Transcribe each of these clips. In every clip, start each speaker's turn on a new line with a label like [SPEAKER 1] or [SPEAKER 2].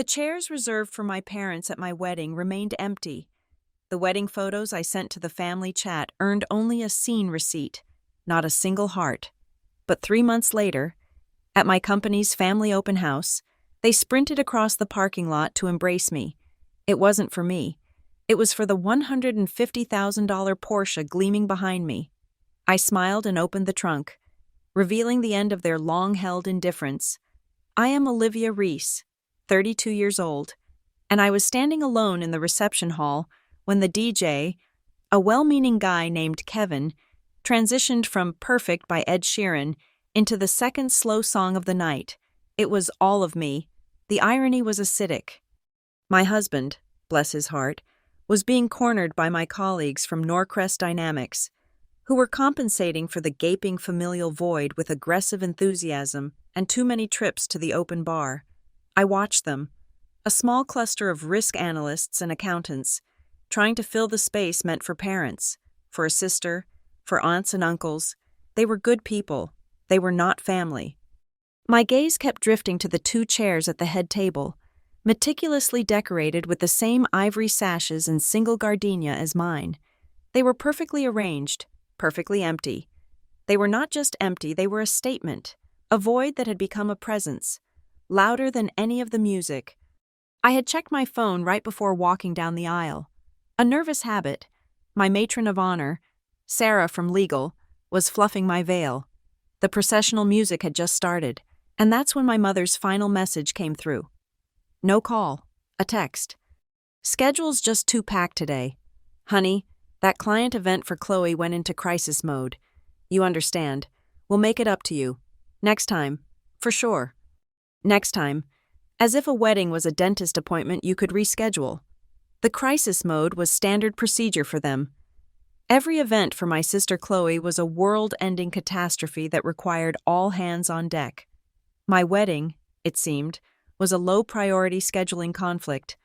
[SPEAKER 1] The chairs reserved for my parents at my wedding remained empty. The wedding photos I sent to the family chat earned only a scene receipt, not a single heart. But 3 months later, at my company's family open house, they sprinted across the parking lot to embrace me. It wasn't for me. It was for the $150,000 Porsche gleaming behind me. I smiled and opened the trunk, revealing the end of their long-held indifference. I am Olivia Reese, 32 years old, and I was standing alone in the reception hall when the DJ, a well-meaning guy named Kevin, transitioned from Perfect by Ed Sheeran into the second slow song of the night. It was all of me. The irony was acidic. My husband, bless his heart, was being cornered by my colleagues from Norcrest Dynamics, who were compensating for the gaping familial void with aggressive enthusiasm and too many trips to the open bar. I watched them, a small cluster of risk analysts and accountants, trying to fill the space meant for parents, for a sister, for aunts and uncles. They were good people. They were not family. My gaze kept drifting to the 2 chairs at the head table, meticulously decorated with the same ivory sashes and single gardenia as mine. They were perfectly arranged, perfectly empty. They were not just empty, they were a statement, a void that had become a presence, louder than any of the music. I had checked my phone right before walking down the aisle. A nervous habit. My matron of honor, Sarah from legal, was fluffing my veil. The processional music had just started, and that's when my mother's final message came through. No call, a text. Schedule's just too packed today. Honey, that client event for Chloe went into crisis mode. You understand. We'll make it up to you. Next time. For sure. Next time. As if a wedding was a dentist appointment you could reschedule. The crisis mode was standard procedure for them. Every event for my sister Chloe was a world-ending catastrophe that required all hands on deck. My wedding, it seemed, was a low-priority scheduling conflict.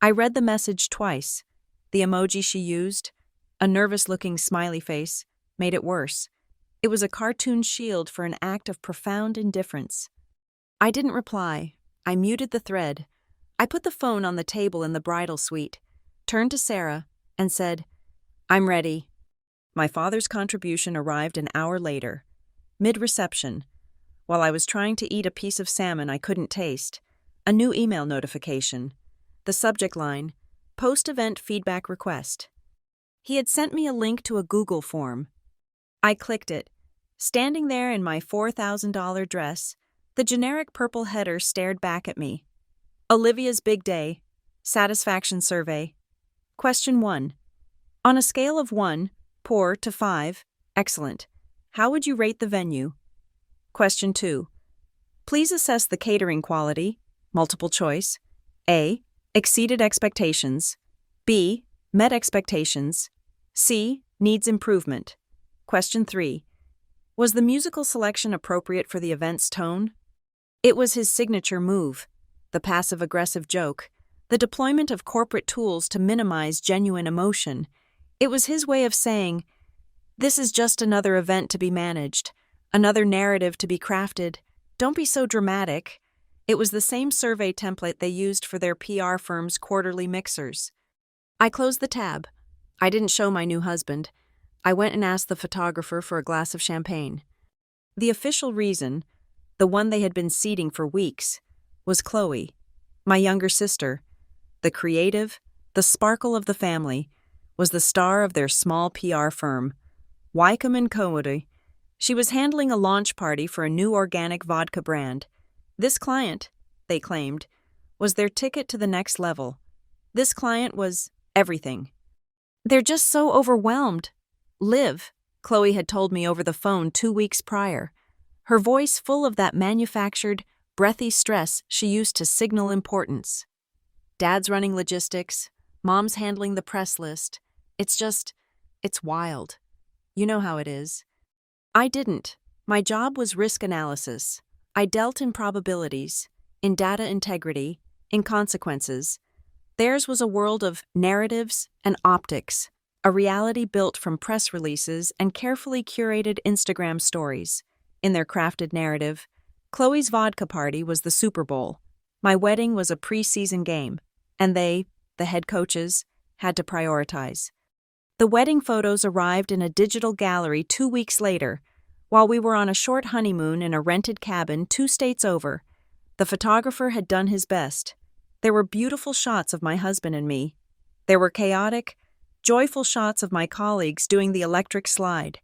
[SPEAKER 1] I read the message twice. The emoji she used, a nervous-looking smiley face, made it worse. It was a cartoon shield for an act of profound indifference. I didn't reply. I muted the thread. I put the phone on the table in the bridal suite, turned to Sarah, and said, "I'm ready." My father's contribution arrived an hour later, mid-reception. While I was trying to eat a piece of salmon I couldn't taste, a new email notification. The subject line, post-event feedback request. He had sent me a link to a Google form. I clicked it. Standing there in my $4,000 dress, the generic purple header stared back at me. Olivia's Big Day. Satisfaction Survey. Question 1. On a scale of 1, poor, to 5, excellent, how would you rate the venue? Question 2. Please assess the catering quality. Multiple choice. A. Exceeded expectations. B. Met expectations. C. Needs improvement. Question 3. Was the musical selection appropriate for the event's tone? It was his signature move, the passive-aggressive joke, the deployment of corporate tools to minimize genuine emotion. It was his way of saying, "This is just another event to be managed, another narrative to be crafted. Don't be so dramatic." It was the same survey template they used for their PR firm's quarterly mixers. I closed the tab. I didn't show my new husband. I went and asked the photographer for a glass of champagne. The official reason, the one they had been seeding for weeks, was Chloe, my younger sister. The creative, the sparkle of the family, was the star of their small PR firm, Wycombe & Cody. She was handling a launch party for a new organic vodka brand. This client, they claimed, was their ticket to the next level. This client was everything. "They're just so overwhelmed. Liv," Chloe had told me over the phone 2 weeks prior, her voice full of that manufactured, breathy stress she used to signal importance. Dad's running logistics, Mom's handling the press list. It's wild. You know how it is. I didn't. My job was risk analysis. I dealt in probabilities, in data integrity, in consequences. Theirs was a world of narratives and optics, a reality built from press releases and carefully curated Instagram stories. In their crafted narrative, Chloe's vodka party was the Super Bowl. My wedding was a preseason game, and they, the head coaches, had to prioritize. The wedding photos arrived in a digital gallery 2 weeks later, while we were on a short honeymoon in a rented cabin 2 states over. The photographer had done his best. There were beautiful shots of my husband and me. There were chaotic, joyful shots of my colleagues doing the electric slide.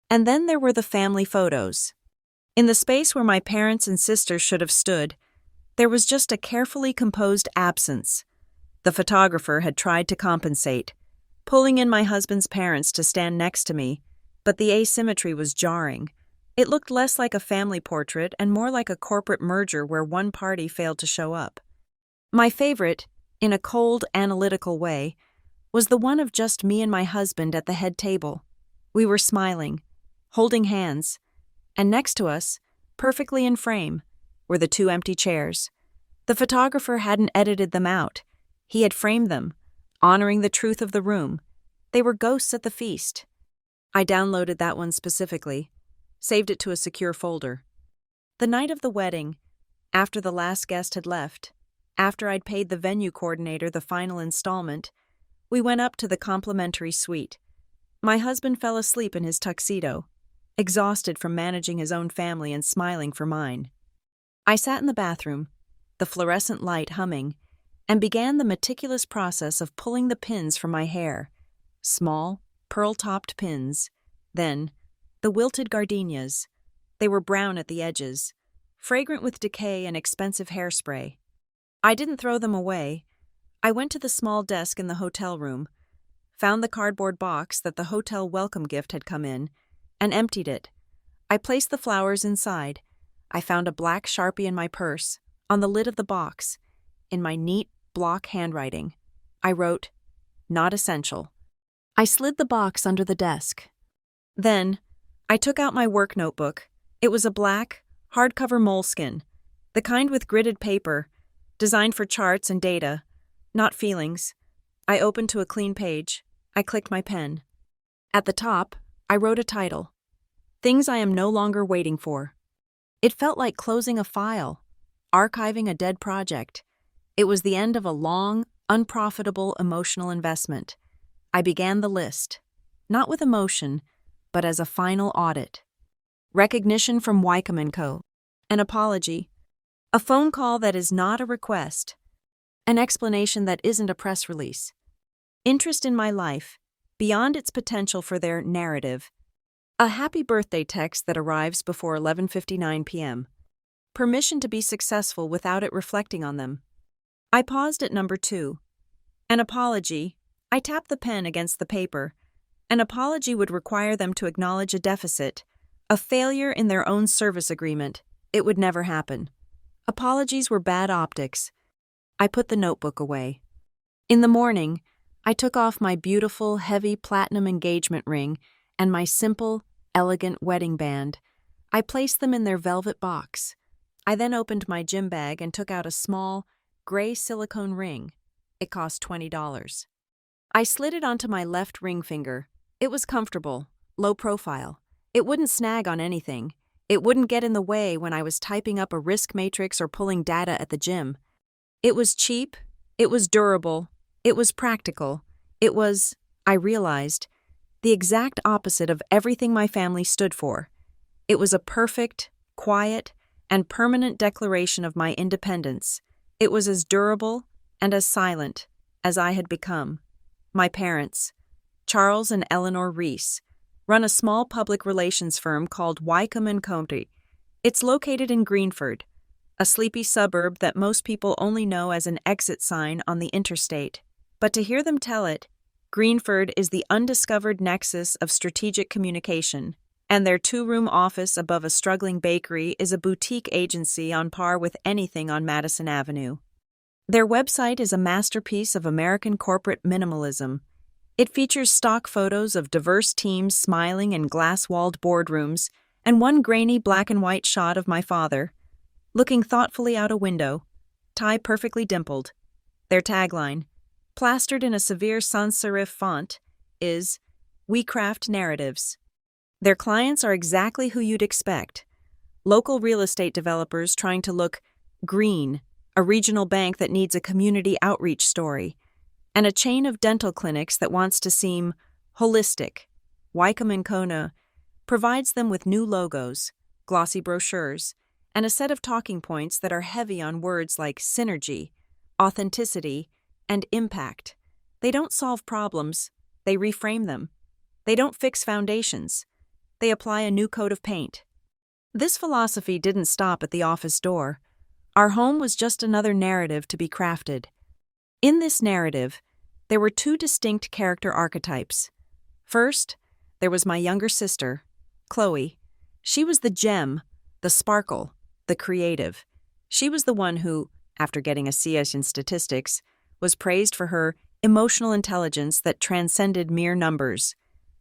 [SPEAKER 1] And then there were the family photos. In the space where my parents and sisters should have stood, there was just a carefully composed absence. The photographer had tried to compensate, pulling in my husband's parents to stand next to me, but the asymmetry was jarring. It looked less like a family portrait and more like a corporate merger where one party failed to show up. My favorite, in a cold, analytical way, was the one of just me and my husband at the head table. We were smiling, holding hands, and next to us, perfectly in frame, were the 2 empty chairs. The photographer hadn't edited them out. He had framed them, honoring the truth of the room. They were ghosts at the feast. I downloaded that one specifically, saved it to a secure folder. The night of the wedding, after the last guest had left, after I'd paid the venue coordinator the final installment, we went up to the complimentary suite. My husband fell asleep in his tuxedo, exhausted from managing his own family and smiling for mine. I sat in the bathroom, the fluorescent light humming, and began the meticulous process of pulling the pins from my hair. Small, pearl-topped pins. Then, the wilted gardenias. They were brown at the edges, fragrant with decay and expensive hairspray. I didn't throw them away. I went to the small desk in the hotel room, found the cardboard box that the hotel welcome gift had come in, and emptied it. I placed the flowers inside. I found a black Sharpie in my purse, on the lid of the box. In my neat, block handwriting, I wrote, "Not essential." I slid the box under the desk. Then, I took out my work notebook. It was a black, hardcover moleskin, the kind with gridded paper, designed for charts and data, not feelings. I opened to a clean page. I clicked my pen. At the top, I wrote a title, "Things I Am No Longer Waiting For." It felt like closing a file, archiving a dead project. It was the end of a long, unprofitable emotional investment. I began the list, not with emotion, but as a final audit. Recognition from Wycombe & Co. An apology. A phone call that is not a request. An explanation that isn't a press release. Interest in my life, beyond its potential for their narrative. A happy birthday text that arrives before 11:59 p.m. Permission to be successful without it reflecting on them. I paused at number 2. An apology. I tapped the pen against the paper. An apology would require them to acknowledge a deficit, a failure in their own service agreement. It would never happen. Apologies were bad optics. I put the notebook away. In the morning, I took off my beautiful, heavy platinum engagement ring and my simple, elegant wedding band. I placed them in their velvet box. I then opened my gym bag and took out a small, gray silicone ring. It cost $20. I slid it onto my left ring finger. It was comfortable, low profile. It wouldn't snag on anything. It wouldn't get in the way when I was typing up a risk matrix or pulling data at the gym. It was cheap. It was durable. It was practical. It was, I realized, the exact opposite of everything my family stood for. It was a perfect, quiet, and permanent declaration of my independence. It was as durable and as silent as I had become. My parents, Charles and Eleanor Reese, run a small public relations firm called Wycombe & Co. It's located in Greenford, a sleepy suburb that most people only know as an exit sign on the interstate. But to hear them tell it, Greenford is the undiscovered nexus of strategic communication, and their 2-room office above a struggling bakery is a boutique agency on par with anything on Madison Avenue. Their website is a masterpiece of American corporate minimalism. It features stock photos of diverse teams smiling in glass-walled boardrooms and one grainy black and white shot of my father, looking thoughtfully out a window, tie perfectly dimpled. Their tagline, plastered in a severe sans serif font, is, "We craft narratives." Their clients are exactly who you'd expect. Local real estate developers trying to look green, a regional bank that needs a community outreach story, and a chain of dental clinics that wants to seem holistic. Wycombe & Kona provides them with new logos, glossy brochures, and a set of talking points that are heavy on words like synergy, authenticity, and impact. They don't solve problems, they reframe them. They don't fix foundations, they apply a new coat of paint. This philosophy didn't stop at the office door. Our home was just another narrative to be crafted. In this narrative, there were two distinct character archetypes. First, there was my younger sister, Chloe. She was the gem, the sparkle, the creative. She was the one who, after getting a CS in statistics, was praised for her emotional intelligence that transcended mere numbers.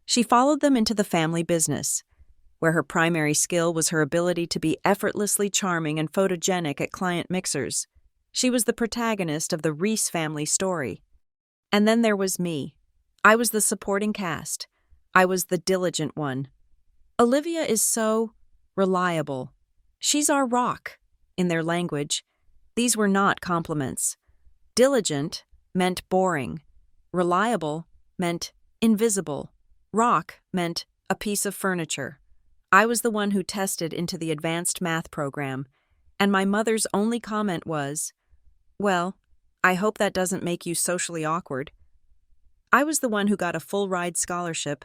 [SPEAKER 1] She followed them into the family business, where her primary skill was her ability to be effortlessly charming and photogenic at client mixers. She was the protagonist of the Reese family story. And then there was me. I was the supporting cast. I was the diligent one. Olivia is so reliable. She's our rock, in their language. These were not compliments. Diligent meant boring. Reliable meant invisible. Rock meant a piece of furniture. I was the one who tested into the advanced math program, and my mother's only comment was, "Well, I hope that doesn't make you socially awkward." I was the one who got a full-ride scholarship,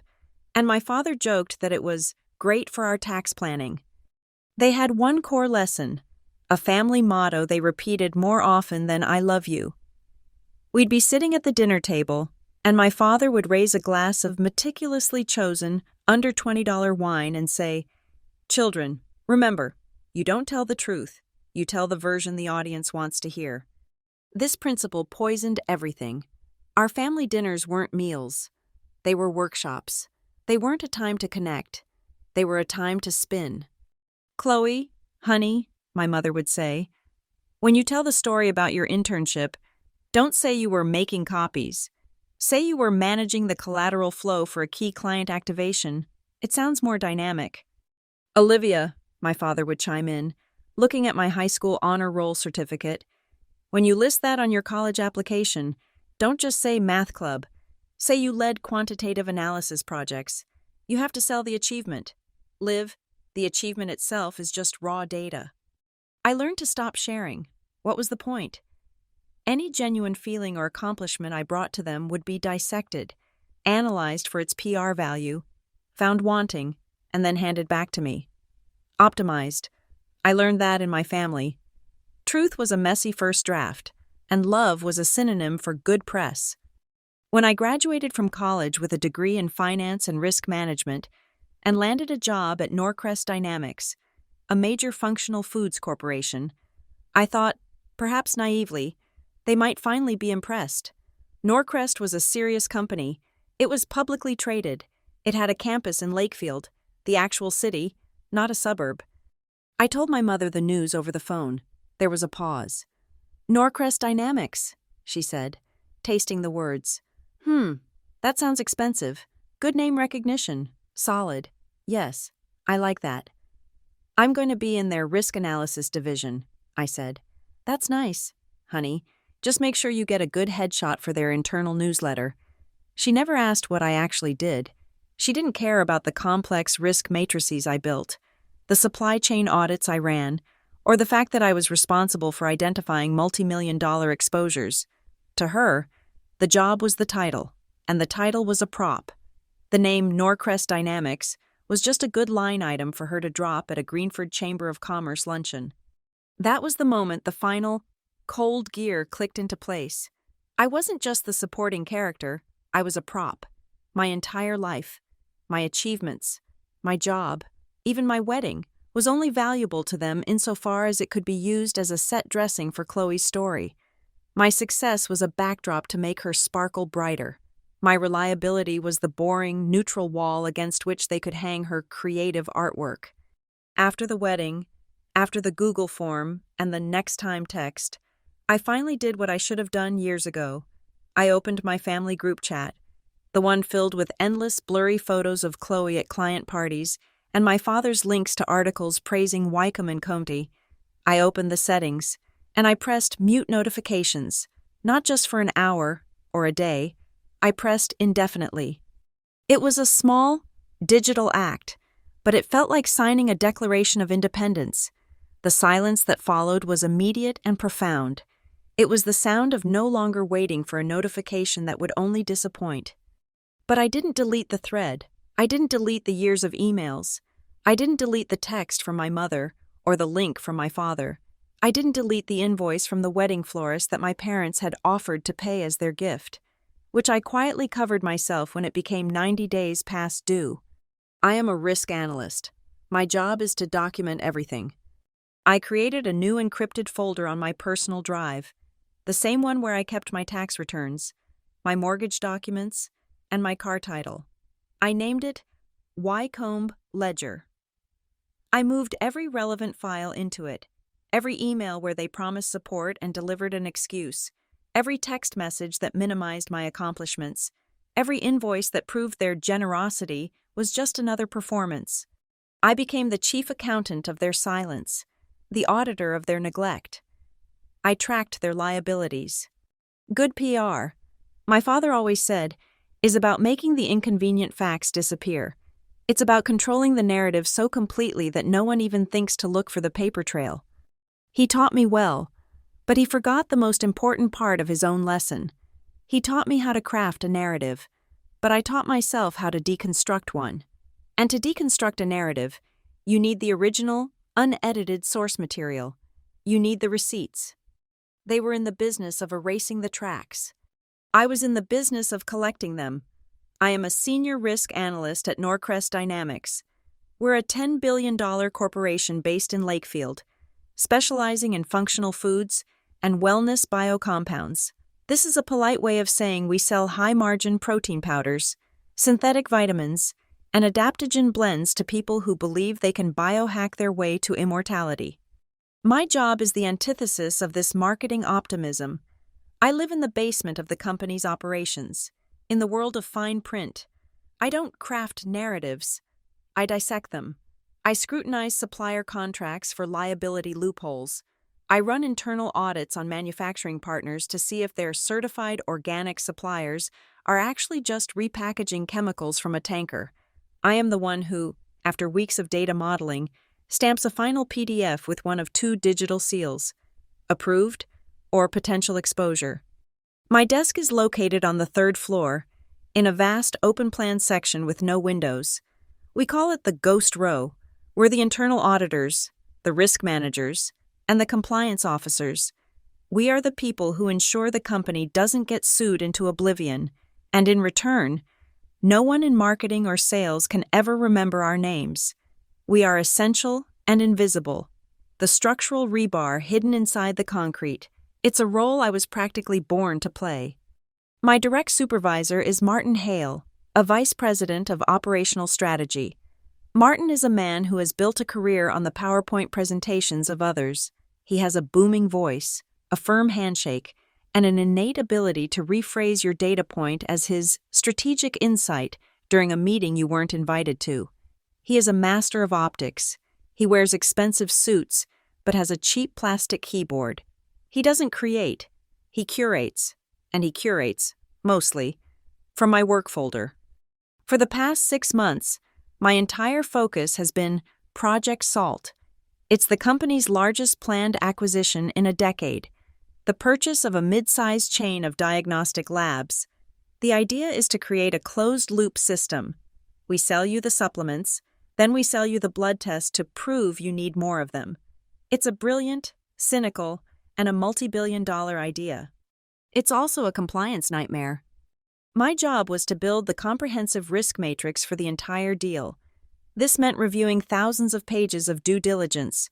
[SPEAKER 1] and my father joked that it was great for our tax planning. They had one core lesson, a family motto they repeated more often than "I love you." We'd be sitting at the dinner table, and my father would raise a glass of meticulously chosen, under $20 wine and say, "Children, remember, you don't tell the truth, you tell the version the audience wants to hear." This principle poisoned everything. Our family dinners weren't meals. They were workshops. They weren't a time to connect. They were a time to spin. "Chloe, honey," my mother would say, "when you tell the story about your internship, don't say you were making copies. Say you were managing the collateral flow for a key client activation. It sounds more dynamic." "Olivia," my father would chime in, looking at my high school honor roll certificate, "when you list that on your college application, don't just say math club. Say you led quantitative analysis projects. You have to sell the achievement. Liv, the achievement itself is just raw data." I learned to stop sharing. What was the point? Any genuine feeling or accomplishment I brought to them would be dissected, analyzed for its PR value, found wanting, and then handed back to me. Optimized. I learned that in my family. Truth was a messy first draft, and love was a synonym for good press. When I graduated from college with a degree in finance and risk management and landed a job at Norcrest Dynamics, a major functional foods corporation, I thought, perhaps naively, they might finally be impressed. Norcrest was a serious company. It was publicly traded. It had a campus in Lakefield, the actual city, not a suburb. I told my mother the news over the phone. There was a pause. "Norcrest Dynamics," she said, tasting the words. That sounds expensive. Good name recognition. Solid. Yes, I like that." "I'm going to be in their risk analysis division," I said. "That's nice, honey. Just make sure you get a good headshot for their internal newsletter." She never asked what I actually did. She didn't care about the complex risk matrices I built, the supply chain audits I ran, or the fact that I was responsible for identifying multi-million-dollar exposures. To her, the job was the title, and the title was a prop. The name Norcrest Dynamics was just a good line item for her to drop at a Greenford Chamber of Commerce luncheon. That was the moment the final cold gear clicked into place. I wasn't just the supporting character, I was a prop. My entire life, my achievements, my job, even my wedding, was only valuable to them insofar as it could be used as a set dressing for Chloe's story. My success was a backdrop to make her sparkle brighter. My reliability was the boring, neutral wall against which they could hang her creative artwork. After the wedding, after the Google form and the next time text, I finally did what I should have done years ago. I opened my family group chat, the one filled with endless blurry photos of Chloe at client parties and my father's links to articles praising Wycombe & County. I opened the settings, and I pressed mute notifications, not just for an hour or a day. I pressed indefinitely. It was a small, digital act, but it felt like signing a Declaration of Independence. The silence that followed was immediate and profound. It was the sound of no longer waiting for a notification that would only disappoint. But I didn't delete the thread. I didn't delete the years of emails. I didn't delete the text from my mother or the link from my father. I didn't delete the invoice from the wedding florist that my parents had offered to pay as their gift, which I quietly covered myself when it became 90 days past due. I am a risk analyst. My job is to document everything. I created a new encrypted folder on my personal drive, the same one where I kept my tax returns, my mortgage documents, and my car title. I named it Wycombe Ledger. I moved every relevant file into it, every email where they promised support and delivered an excuse, every text message that minimized my accomplishments, every invoice that proved their generosity was just another performance. I became the chief accountant of their silence, the auditor of their neglect. I tracked their liabilities. Good PR, my father always said, is about making the inconvenient facts disappear. It's about controlling the narrative so completely that no one even thinks to look for the paper trail. He taught me well, but he forgot the most important part of his own lesson. He taught me how to craft a narrative, but I taught myself how to deconstruct one. And to deconstruct a narrative, you need the original, unedited source material. You need the receipts. They were in the business of erasing the tracks. I was in the business of collecting them. I am a senior risk analyst at Norcrest Dynamics. We're a $10 billion corporation based in Lakefield, specializing in functional foods and wellness biocompounds. This is a polite way of saying we sell high-margin protein powders, synthetic vitamins, and adaptogen blends to people who believe they can biohack their way to immortality. My job is the antithesis of this marketing optimism. I live in the basement of the company's operations, in the world of fine print. I don't craft narratives. I dissect them. I scrutinize supplier contracts for liability loopholes. I run internal audits on manufacturing partners to see if their certified organic suppliers are actually just repackaging chemicals from a tanker. I am the one who, after weeks of data modeling, stamps a final PDF with one of 2 digital seals, approved or potential exposure. My desk is located on the 3rd floor, in a vast open-plan section with no windows. We call it the ghost row. We're the internal auditors, the risk managers, and the compliance officers. We are the people who ensure the company doesn't get sued into oblivion, and in return, no one in marketing or sales can ever remember our names. We are essential and invisible, the structural rebar hidden inside the concrete. It's a role I was practically born to play. My direct supervisor is Martin Hale, a vice president of operational strategy. Martin is a man who has built a career on the PowerPoint presentations of others. He has a booming voice, a firm handshake, and an innate ability to rephrase your data point as his strategic insight during a meeting you weren't invited to. He is a master of optics. He wears expensive suits, but has a cheap plastic keyboard. He doesn't create, he curates, and he curates, mostly, from my work folder. For the past 6 months, my entire focus has been Project Salt. It's the company's largest planned acquisition in a decade, the purchase of a mid-sized chain of diagnostic labs. The idea is to create a closed-loop system. We sell you the supplements, then we sell you the blood test to prove you need more of them. It's a brilliant, cynical, and a multi-billion-dollar idea. It's also a compliance nightmare. My job was to build the comprehensive risk matrix for the entire deal. This meant reviewing thousands of pages of due diligence,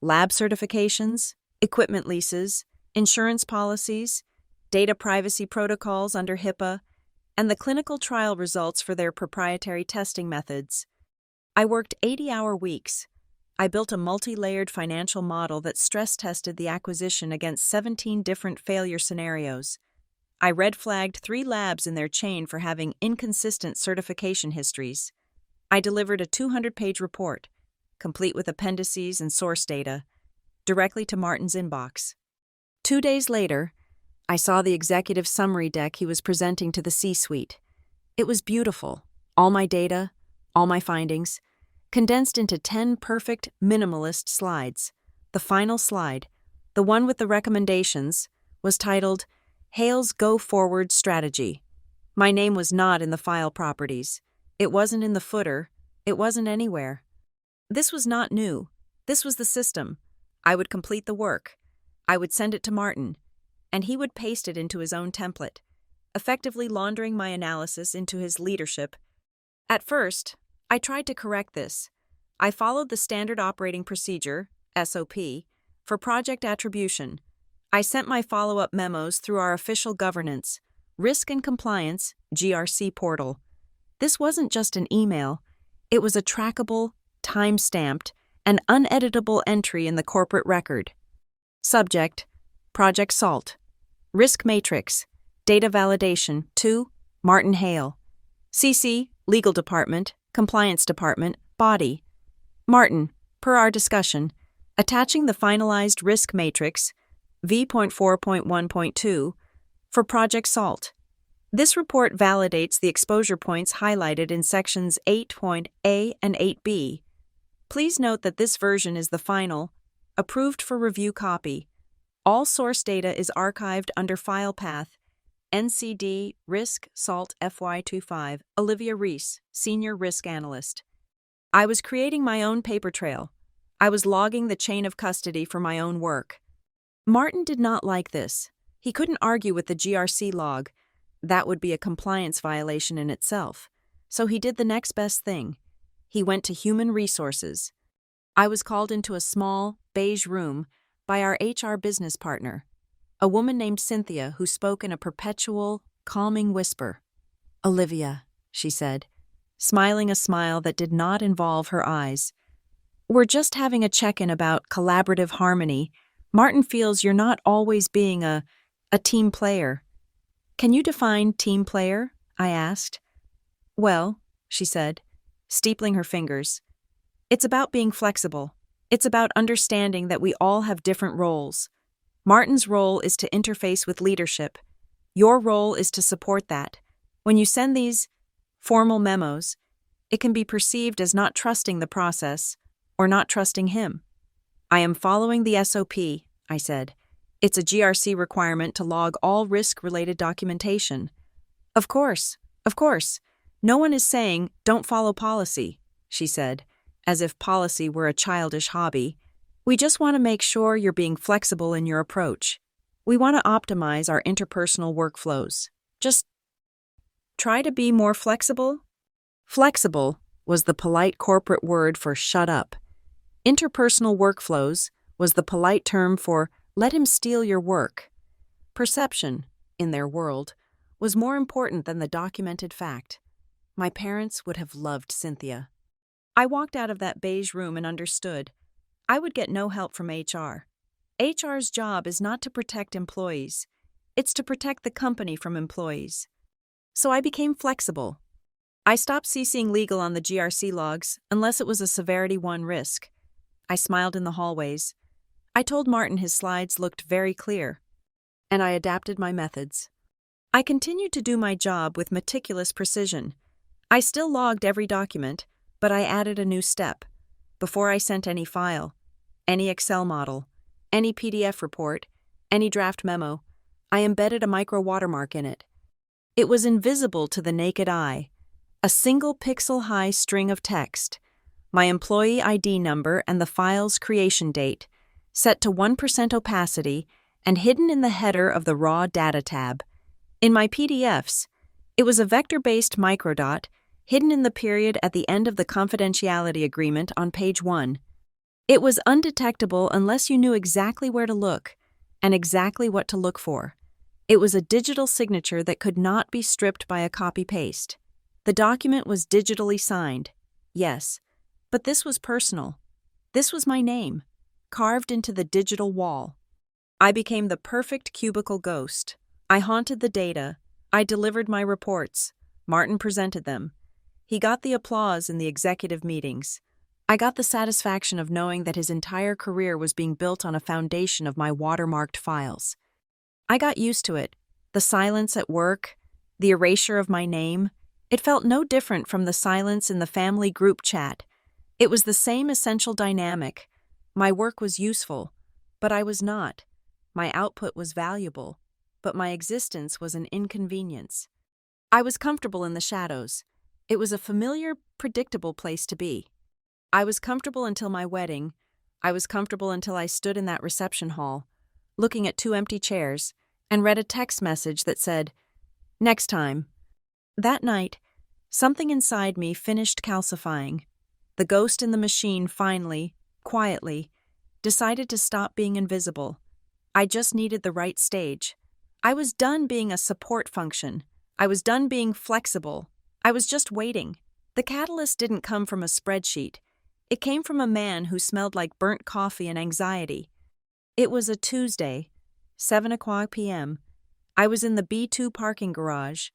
[SPEAKER 1] lab certifications, equipment leases, insurance policies, data privacy protocols under HIPAA, and the clinical trial results for their proprietary testing methods. I worked 80-hour weeks. I built a multi-layered financial model that stress-tested the acquisition against 17 different failure scenarios. I red-flagged 3 labs in their chain for having inconsistent certification histories. I delivered a 200-page report, complete with appendices and source data, directly to Martin's inbox. 2 days later, I saw the executive summary deck he was presenting to the C-suite. It was beautiful. All my data, all my findings, condensed into 10 perfect minimalist slides. The final slide, the one with the recommendations, was titled Hale's Go Forward Strategy. My name was not in the file properties. It wasn't in the footer. It wasn't anywhere. This was not new. This was the system. I would complete the work. I would send it to Martin, and he would paste it into his own template, effectively laundering my analysis into his leadership. At first, I tried to correct this. I followed the standard operating procedure, SOP, for project attribution. I sent my follow-up memos through our official governance, Risk and Compliance, GRC portal. This wasn't just an email. It was a trackable, time-stamped, and uneditable entry in the corporate record. Subject: Project SALT. Risk Matrix. Data Validation to Martin Hale. CC, Legal Department, Compliance Department, Body. Martin, per our discussion, attaching the finalized Risk Matrix, V.4.1.2, for Project SALT. This report validates the exposure points highlighted in sections 8.A and 8B. Please note that this version is the final, approved for review copy. All source data is archived under file path NCD Risk SALT FY25, Olivia Reese, Senior Risk Analyst. I was creating my own paper trail. I was logging the chain of custody for my own work. Martin did not like this. He couldn't argue with the GRC log. That would be a compliance violation in itself. So he did the next best thing. He went to human resources. I was called into a small, beige room by our HR business partner, a woman named Cynthia who spoke in a perpetual, calming whisper. "Olivia," she said, smiling a smile that did not involve her eyes. "We're just having a check-in about collaborative harmony. Martin feels you're not always being a team player." "Can you define team player?" I asked. "Well," she said, steepling her fingers, "it's about being flexible. It's about understanding that we all have different roles. Martin's role is to interface with leadership. Your role is to support that. When you send these formal memos, it can be perceived as not trusting the process or not trusting him." "I am following the SOP," I said. "It's a GRC requirement to log all risk-related documentation." Of course. No one is saying, don't follow policy," she said, as if policy were a childish hobby. "We just want to make sure you're being flexible in your approach. We want to optimize our interpersonal workflows. Just try to be more flexible." Flexible was the polite corporate word for shut up. Interpersonal workflows was the polite term for let him steal your work. Perception, in their world, was more important than the documented fact. My parents would have loved Cynthia. I walked out of that beige room and understood. I would get no help from HR. HR's job is not to protect employees. It's to protect the company from employees. So I became flexible. I stopped CCing legal on the GRC logs unless it was a Severity 1 risk. I smiled in the hallways. I told Martin his slides looked very clear, and I adapted my methods. I continued to do my job with meticulous precision. I still logged every document, but I added a new step. Before I sent any file, any Excel model, any PDF report, any draft memo, I embedded a micro watermark in it. It was invisible to the naked eye, a single pixel-high string of text, my employee ID number and the file's creation date, set to 1% opacity and hidden in the header of the raw data tab. In my PDFs, it was a vector-based microdot hidden in the period at the end of the confidentiality agreement on page 1. It was undetectable unless you knew exactly where to look and exactly what to look for. It was a digital signature that could not be stripped by a copy-paste. The document was digitally signed, yes, but this was personal. This was my name, carved into the digital wall. I became the perfect cubicle ghost. I haunted the data. I delivered my reports. Martin presented them. He got the applause in the executive meetings. I got the satisfaction of knowing that his entire career was being built on a foundation of my watermarked files. I got used to it. The silence at work, the erasure of my name. It felt no different from the silence in the family group chat. It was the same essential dynamic. My work was useful, but I was not. My output was valuable, but my existence was an inconvenience. I was comfortable in the shadows. It was a familiar, predictable place to be. I was comfortable until my wedding. I was comfortable until I stood in that reception hall, looking at 2 empty chairs, and read a text message that said, "Next time." That night, something inside me finished calcifying. The ghost in the machine finally, quietly, decided to stop being invisible. I just needed the right stage. I was done being a support function. I was done being flexible. I was just waiting. The catalyst didn't come from a spreadsheet. It came from a man who smelled like burnt coffee and anxiety. It was a Tuesday, 7:00 p.m. I was in the B2 parking garage,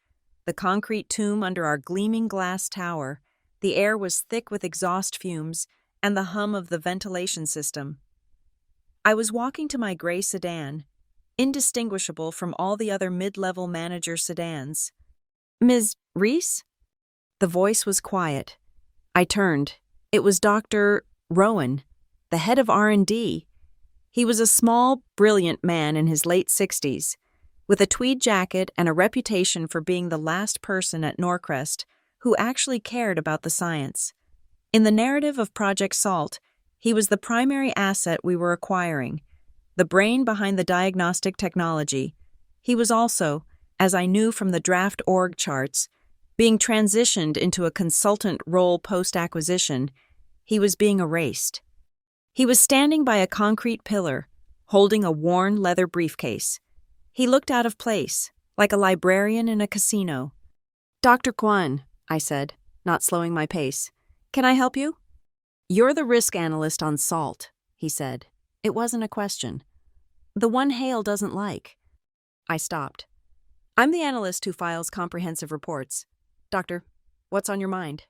[SPEAKER 1] the concrete tomb under our gleaming glass tower. The air was thick with exhaust fumes and the hum of the ventilation system. I was walking to my gray sedan, indistinguishable from all the other mid-level manager sedans. "Ms. Reese?" The voice was quiet. I turned. It was Dr. Rowan, the head of R&D. He was a small, brilliant man in his late 60s, with a tweed jacket and a reputation for being the last person at Norcrest who actually cared about the science. In the narrative of Project SALT, he was the primary asset we were acquiring, the brain behind the diagnostic technology. He was also, as I knew from the draft org charts, being transitioned into a consultant role post-acquisition. He was being erased. He was standing by a concrete pillar, holding a worn leather briefcase. He looked out of place, like a librarian in a casino. "Dr. Kwan," I said, not slowing my pace. "Can I help you?" "You're the risk analyst on SALT," he said. It wasn't a question. "The one Hale doesn't like." I stopped. "I'm the analyst who files comprehensive reports. Doctor, what's on your mind?"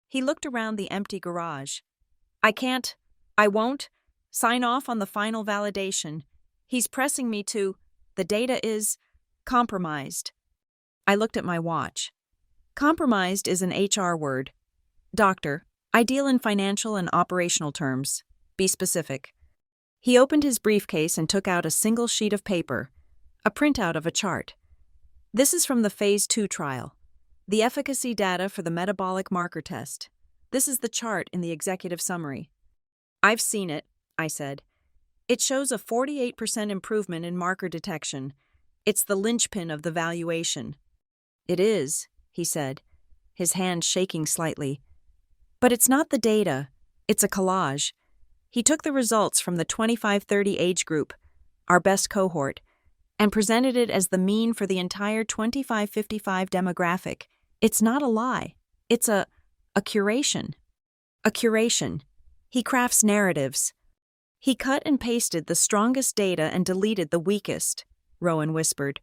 [SPEAKER 1] He looked around the empty garage. I won't sign off on the final validation. He's pressing me to. The data is compromised." I looked at my watch. Compromised is an HR word. "Doctor, I deal in financial and operational terms. Be specific." He opened his briefcase and took out a single sheet of paper, a printout of a chart. "This is from the Phase 2 trial. The efficacy data for the metabolic marker test. This is the chart in the executive summary." "I've seen it," I said. "It shows a 48% improvement in marker detection. It's the linchpin of the valuation." "It is," he said, his hand shaking slightly. "But it's not the data. It's a collage." He took the results from the 25-30 age group, our best cohort, and presented it as the mean for the entire 25-55 demographic. It's not a lie. It's a curation. A curation. He crafts narratives. "He cut and pasted the strongest data and deleted the weakest," Rowan whispered.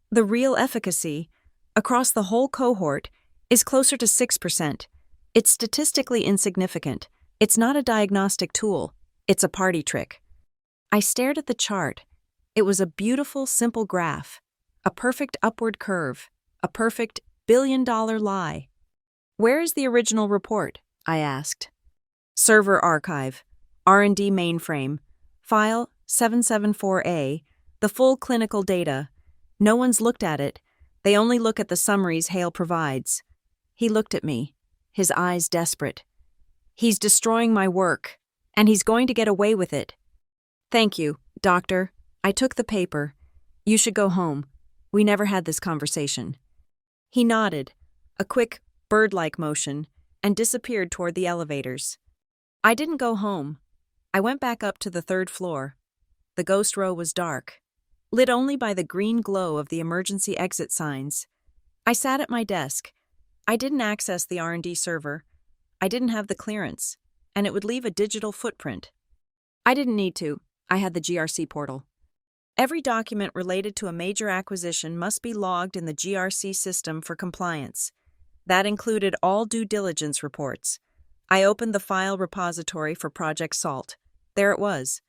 [SPEAKER 1] "The real efficacy, across the whole cohort, is closer to 6%. It's statistically insignificant. It's not a diagnostic tool. It's a party trick." I stared at the chart. It was a beautiful, simple graph, a perfect upward curve, a perfect billion-dollar lie. "Where is the original report?" I asked. "Server archive, R&D mainframe, file 774A, the full clinical data. No one's looked at it. They only look at the summaries Hale provides." He looked at me, his eyes desperate. "He's destroying my work, and he's going to get away with it." "Thank you, doctor." I took the paper. "You should go home. We never had this conversation." He nodded, a quick, bird-like motion, and disappeared toward the elevators. I didn't go home. I went back up to the 3rd floor. The ghost row was dark, lit only by the green glow of the emergency exit signs. I sat at my desk. I didn't access the R&D server. I didn't have the clearance, and it would leave a digital footprint. I didn't need to. I had the GRC portal. Every document related to a major acquisition must be logged in the GRC system for compliance. That included all due diligence reports. I opened the file repository for Project SALT. There it was.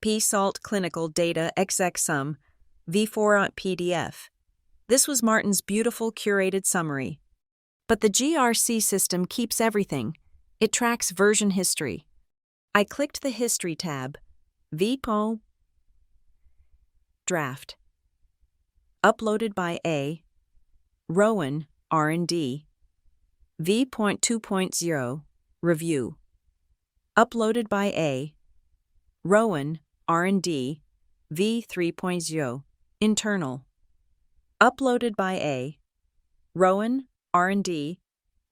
[SPEAKER 1] P-SALT Clinical Data XXSum, V4 PDF. This was Martin's beautiful curated summary. But the GRC system keeps everything. It tracks version history. I clicked the History tab. V.PO Draft. Uploaded by A. Rowan, R&D. V.2.0 Review. Uploaded by A. Rowan, R&D. V3.0 Internal. Uploaded by A. Rowan, R&D.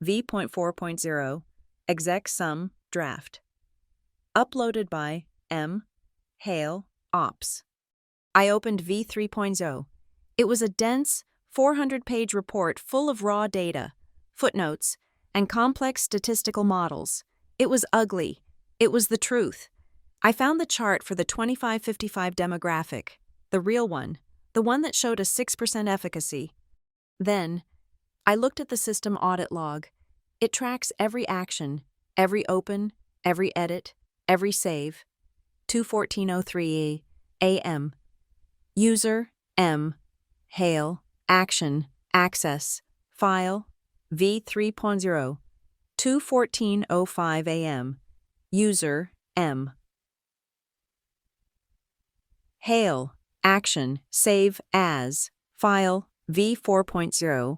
[SPEAKER 1] V.4.0 Exec Sum Draft. Uploaded by M. Hale, Ops. I opened V3.0. It was a dense, 400-page report full of raw data, footnotes, and complex statistical models. It was ugly. It was the truth. I found the chart for the 25-55 demographic, the real one, the one that showed a 6% efficacy. Then, I looked at the system audit log. It tracks every action, every open, every edit, every save. 2:14:03 a.m. User, M. Hale, Action, Access, File, V3.0. 2:14:05 a.m. User, M. Hale, Action, Save As, File, V4.0.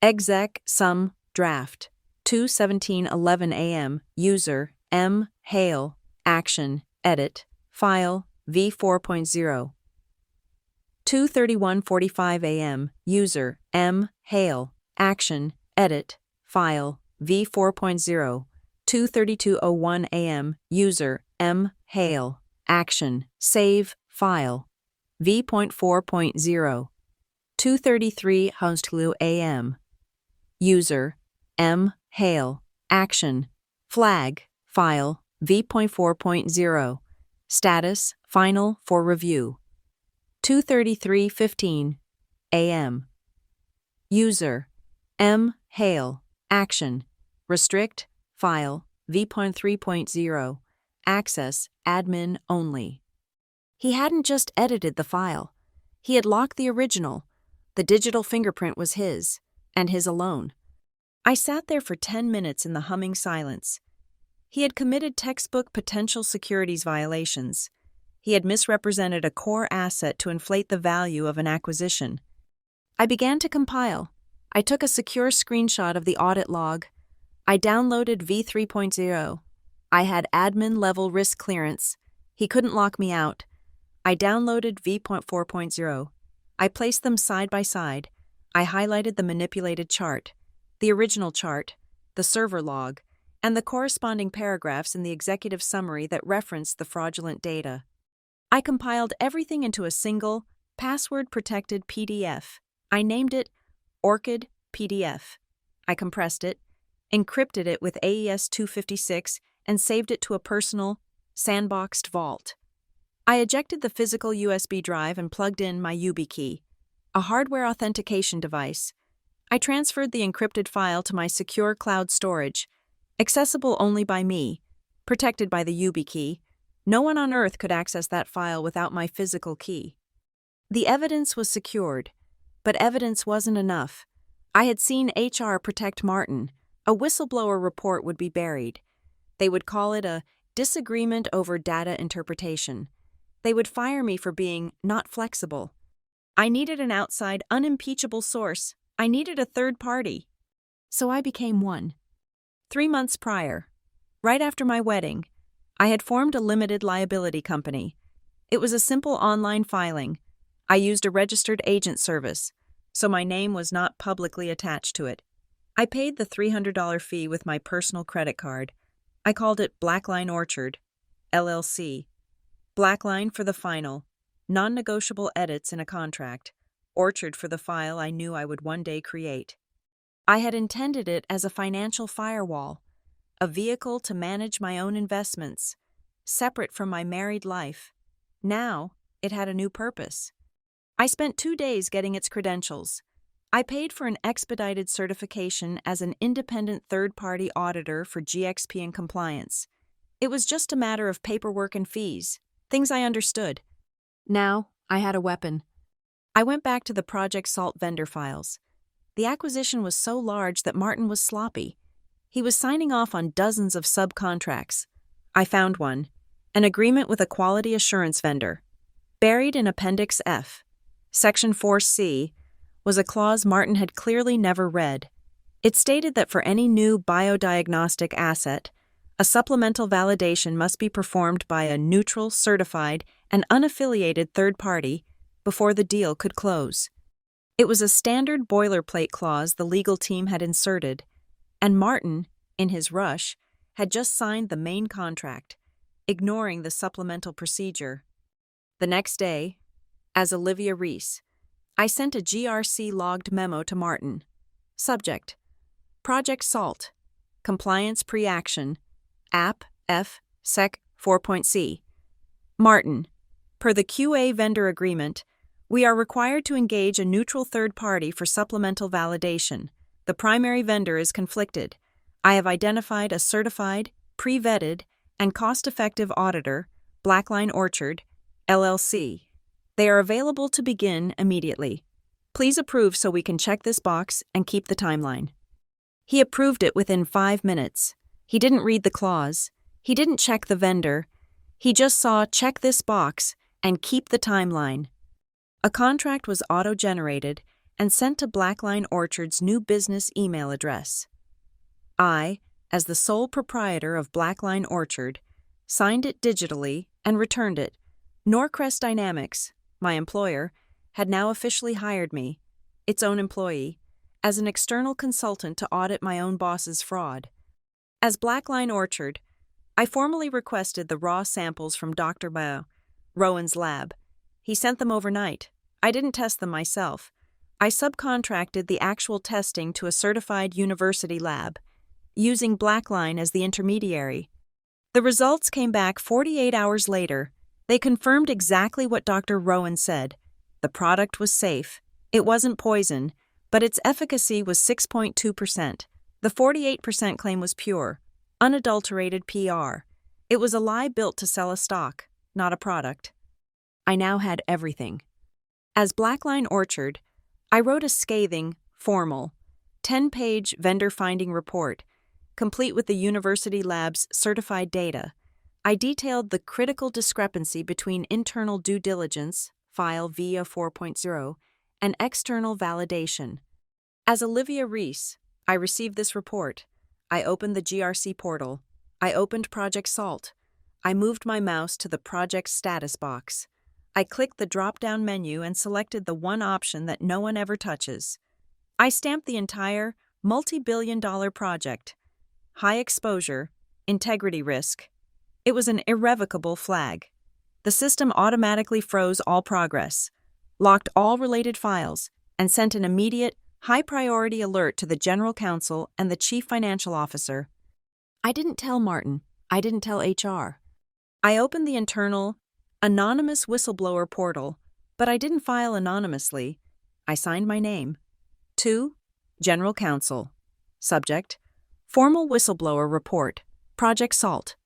[SPEAKER 1] Exec Sum Draft. 2:17:11 a.m. User, M. Hale, Action, Edit, File, V4.0. 2:31:45 a.m. User, M. Hale, Action, Edit, File, V4.0. 2:32:01 a.m. User, M. Hale, Action, Save, File, V.4.0. 2:33 a.m. User, M. Hale, Action, Flag, File, V.4.0. Status, Final for Review. 2:33:15 a.m. User, M. Hale, Action, Restrict, File, V.3.0. Access, Admin Only. He hadn't just edited the file. He had locked the original. The digital fingerprint was his, and his alone. I sat there for 10 minutes in the humming silence. He had committed textbook potential securities violations. He had misrepresented a core asset to inflate the value of an acquisition. I began to compile. I took a secure screenshot of the audit log. I downloaded V3.0. I had admin-level risk clearance. He couldn't lock me out. I downloaded V.4.0. I placed them side by side. I highlighted the manipulated chart, the original chart, the server log, and the corresponding paragraphs in the executive summary that referenced the fraudulent data. I compiled everything into a single, password-protected PDF. I named it Orchid PDF. I compressed it, encrypted it with AES-256, and saved it to a personal, sandboxed vault. I ejected the physical USB drive and plugged in my YubiKey, a hardware authentication device. I transferred the encrypted file to my secure cloud storage, accessible only by me, protected by the YubiKey. No one on Earth could access that file without my physical key. The evidence was secured, but evidence wasn't enough. I had seen HR protect Martin. A whistleblower report would be buried. They would call it a disagreement over data interpretation. They would fire me for being not flexible. I needed an outside, unimpeachable source. I needed a third party. So I became one. 3 months prior, right after my wedding, I had formed a limited liability company. It was a simple online filing. I used a registered agent service, so my name was not publicly attached to it. I paid the $300 fee with my personal credit card. I called it Blackline Orchard, LLC. Blackline for the final, non-negotiable edits in a contract, Orchard for the file I knew I would one day create. I had intended it as a financial firewall, a vehicle to manage my own investments, separate from my married life. Now, it had a new purpose. I spent 2 days getting its credentials. I paid for an expedited certification as an independent third-party auditor for GXP and compliance. It was just a matter of paperwork and fees, things I understood. Now, I had a weapon. I went back to the Project Salt vendor files. The acquisition was so large that Martin was sloppy. He was signing off on dozens of subcontracts. I found one, an agreement with a quality assurance vendor. Buried in Appendix F, Section 4C, was a clause Martin had clearly never read. It stated that for any new biodiagnostic asset, a supplemental validation must be performed by a neutral, certified, and unaffiliated third party before the deal could close. It was a standard boilerplate clause the legal team had inserted, and Martin, in his rush, had just signed the main contract, ignoring the supplemental procedure. The next day, as Olivia Reese, I sent a GRC-logged memo to Martin. Subject: Project SALT, Compliance Pre-Action, App F Sec 4.C. Martin, per the QA vendor agreement, we are required to engage a neutral third party for supplemental validation. The primary vendor is conflicted. I have identified a certified, pre-vetted, and cost-effective auditor, Blackline Orchard, LLC. They are available to begin immediately. Please approve so we can check this box and keep the timeline. He approved it within 5 minutes. He didn't read the clause. He didn't check the vendor. He just saw check this box and keep the timeline. A contract was auto-generated and sent to Blackline Orchard's new business email address. I, as the sole proprietor of Blackline Orchard, signed it digitally and returned it. Norcrest Dynamics, my employer, had now officially hired me, its own employee, as an external consultant to audit my own boss's fraud. As Blackline Orchard, I formally requested the raw samples from Dr. Rowan's lab. He sent them overnight. I didn't test them myself. I subcontracted the actual testing to a certified university lab, using Blackline as the intermediary. The results came back 48 hours later. They confirmed exactly what Dr. Rowan said. The product was safe. It wasn't poison, but its efficacy was 6.2%. The 48% claim was pure, unadulterated PR. It was a lie built to sell a stock, not a product. I now had everything. As Blackline Orchard, I wrote a scathing, formal, 10-page vendor finding report, complete with the university lab's certified data. I detailed the critical discrepancy between internal due diligence, file VIA 4.0, and external validation. As Olivia Reese, I received this report. I opened the GRC portal. I opened Project SALT. I moved my mouse to the project status box. I clicked the drop-down menu and selected the one option that no one ever touches. I stamped the entire multi-billion-dollar project. High exposure, integrity risk. It was an irrevocable flag. The system automatically froze all progress, locked all related files, and sent an immediate, high-priority alert to the General Counsel and the Chief Financial Officer. I didn't tell Martin. I didn't tell HR. I opened the internal, anonymous whistleblower portal, but I didn't file anonymously. I signed my name. To General Counsel. Subject: Formal Whistleblower Report. Project SALT.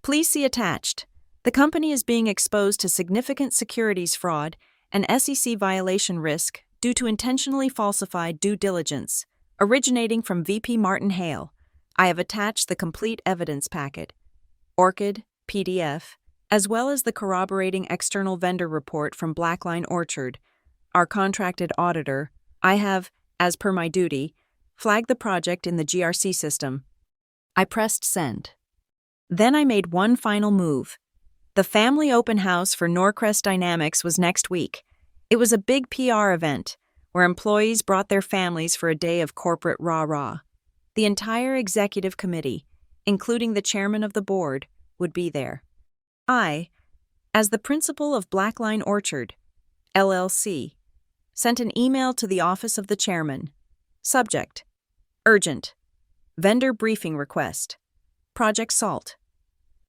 [SPEAKER 1] Please see attached. The company is being exposed to significant securities fraud and SEC violation risk due to intentionally falsified due diligence, originating from VP Martin Hale. I have attached the complete evidence packet, ORCID, PDF, as well as the corroborating external vendor report from Blackline Orchard, our contracted auditor. I have, as per my duty, flagged the project in the GRC system. I pressed send. Then I made one final move. The family open house for Norcrest Dynamics was next week. It was a big PR event where employees brought their families for a day of corporate rah-rah. The entire executive committee, including the chairman of the board, would be there. I, as the principal of Blackline Orchard, LLC, sent an email to the office of the chairman. Subject: Urgent. Vendor briefing request. Project SALT.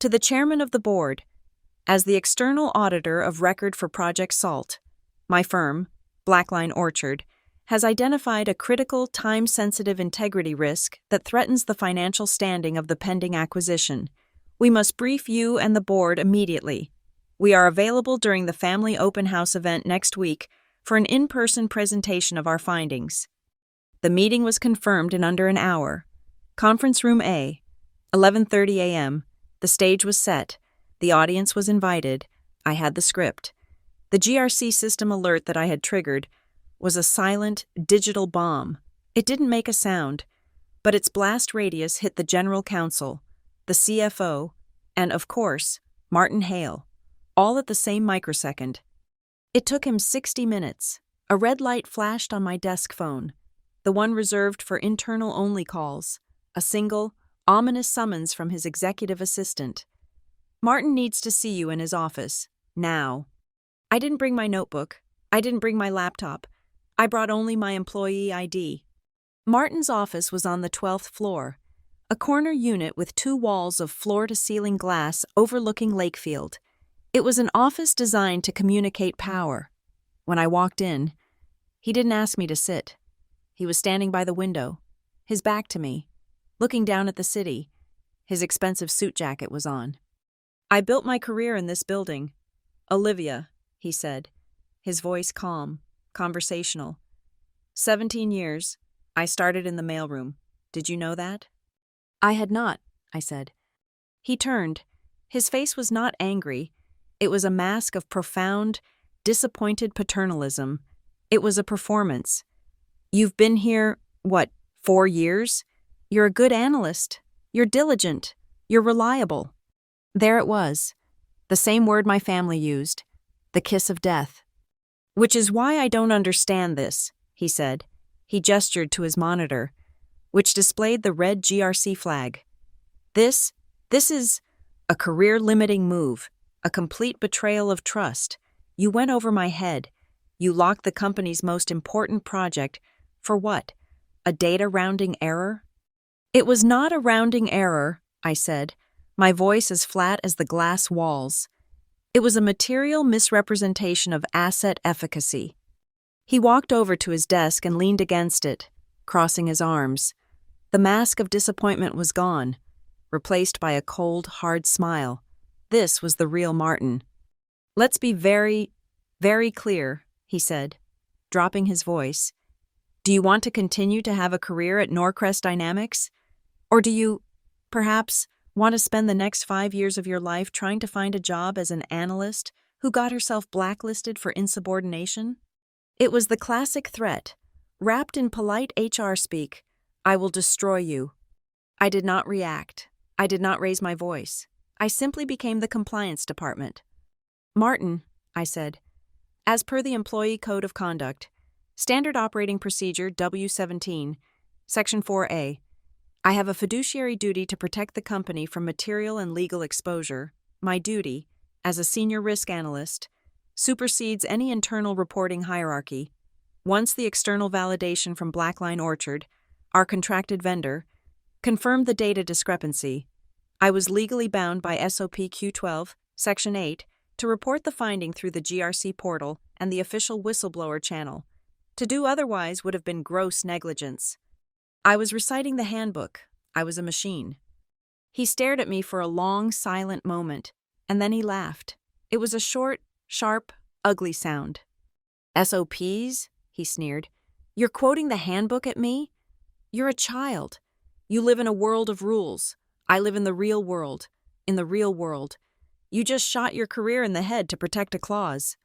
[SPEAKER 1] To the chairman of the board, as the external auditor of record for Project SALT, my firm, Blackline Orchard, has identified a critical, time-sensitive integrity risk that threatens the financial standing of the pending acquisition. We must brief you and the board immediately. We are available during the family open house event next week for an in-person presentation of our findings. The meeting was confirmed in under an hour. Conference Room A, 11:30 a.m. The stage was set. The audience was invited. I had the script. The GRC system alert that I had triggered was a silent, digital bomb. It didn't make a sound, but its blast radius hit the General Counsel, the CFO, and, of course, Martin Hale, all at the same microsecond. It took him 60 minutes. A red light flashed on my desk phone, the one reserved for internal-only calls, a single, ominous summons from his executive assistant. Martin needs to see you in his office, now. I didn't bring my notebook. I didn't bring my laptop. I brought only my employee ID. Martin's office was on the 12th floor, a corner unit with 2 walls of floor-to-ceiling glass overlooking Lakefield. It was an office designed to communicate power. When I walked in, he didn't ask me to sit. He was standing by the window, his back to me, looking down at the city. His expensive suit jacket was on. "I built my career in this building. Olivia," he said, his voice calm, conversational. 17 years. I started in the mailroom. Did you know that? I had not, I said. He turned. His face was not angry. It was a mask of profound, disappointed paternalism. It was a performance. "You've been here, 4 years? You're a good analyst. You're diligent. You're reliable." There it was, the same word my family used, the kiss of death. "Which is why I don't understand this," he said. He gestured to his monitor, which displayed the red GRC flag. This is a career-limiting move, a complete betrayal of trust. You went over my head. You locked the company's most important project for what? A data rounding error? "It was not a rounding error," I said, my voice as flat as the glass walls. "It was a material misrepresentation of asset efficacy." He walked over to his desk and leaned against it, crossing his arms. The mask of disappointment was gone, replaced by a cold, hard smile. This was the real Martin. "Let's be very, very clear," he said, dropping his voice. "Do you want to continue to have a career at Norcrest Dynamics? Or do you, perhaps, want to spend the next 5 years of your life trying to find a job as an analyst who got herself blacklisted for insubordination?" It was the classic threat, wrapped in polite HR speak. "I will destroy you." I did not react. I did not raise my voice. I simply became the compliance department. "Martin," I said, "as per the Employee Code of Conduct, Standard Operating Procedure W17, Section 4A, I have a fiduciary duty to protect the company from material and legal exposure. My duty, as a senior risk analyst, supersedes any internal reporting hierarchy. Once the external validation from Blackline Orchard, our contracted vendor, confirmed the data discrepancy, I was legally bound by SOP Q12, Section 8, to report the finding through the GRC portal and the official whistleblower channel. To do otherwise would have been gross negligence. I was reciting the handbook. I was a machine. He stared at me for a long, silent moment, and then he laughed. It was a short, sharp, ugly sound. "SOPs?" he sneered. "You're quoting the handbook at me? You're a child. You live in a world of rules. I live in the real world. In the real world. You just shot your career in the head to protect a clause."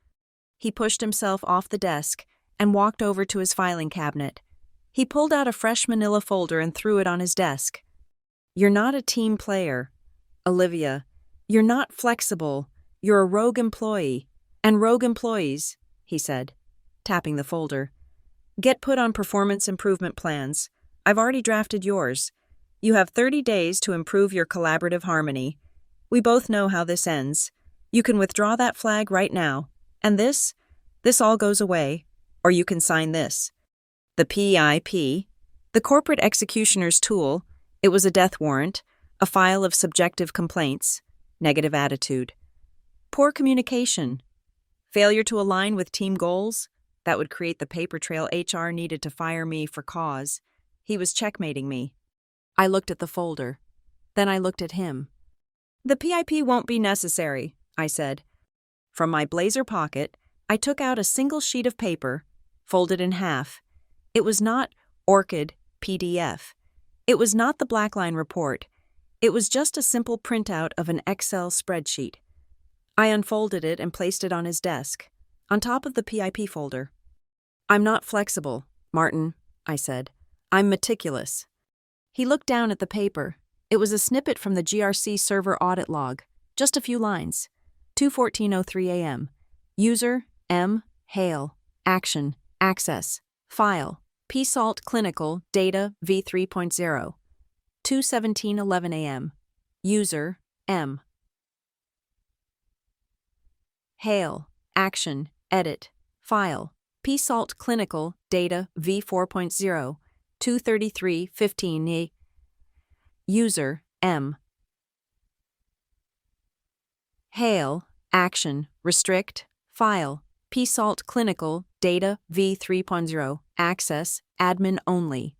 [SPEAKER 1] He pushed himself off the desk and walked over to his filing cabinet. He pulled out a fresh manila folder and threw it on his desk. "You're not a team player, Olivia. You're not flexible. You're a rogue employee. And rogue employees," he said, tapping the folder, "get put on performance improvement plans. I've already drafted yours. You have 30 days to improve your collaborative harmony. We both know how this ends. You can withdraw that flag right now. And this all goes away. Or you can sign this." The PIP, the corporate executioner's tool, it was a death warrant, a file of subjective complaints, negative attitude. Poor communication. Failure to align with team goals, That would create the paper trail HR needed to fire me for cause. He was checkmating me. I looked at the folder. Then I looked at him. "The PIP won't be necessary," I said. From my blazer pocket, I took out a single sheet of paper, folded in half. It was not Orchid PDF. It was not the Blackline report. It was just a simple printout of an Excel spreadsheet. I unfolded it and placed it on his desk, on top of the PIP folder. "I'm not flexible, Martin," I said. "I'm meticulous." He looked down at the paper. It was a snippet from the GRC server audit log, just a few lines. 2:14:03 a.m. User, M. Hale. Action, access, file, PSALT clinical, data, v3.0. 2:17:11 a.m. User, M. Hale, action, edit, file, PSALT clinical, data, v4.0. 2:33:15 a.m. User, M. Hale, action, restrict, file, PSALT clinical, data, v3.0, access, admin only.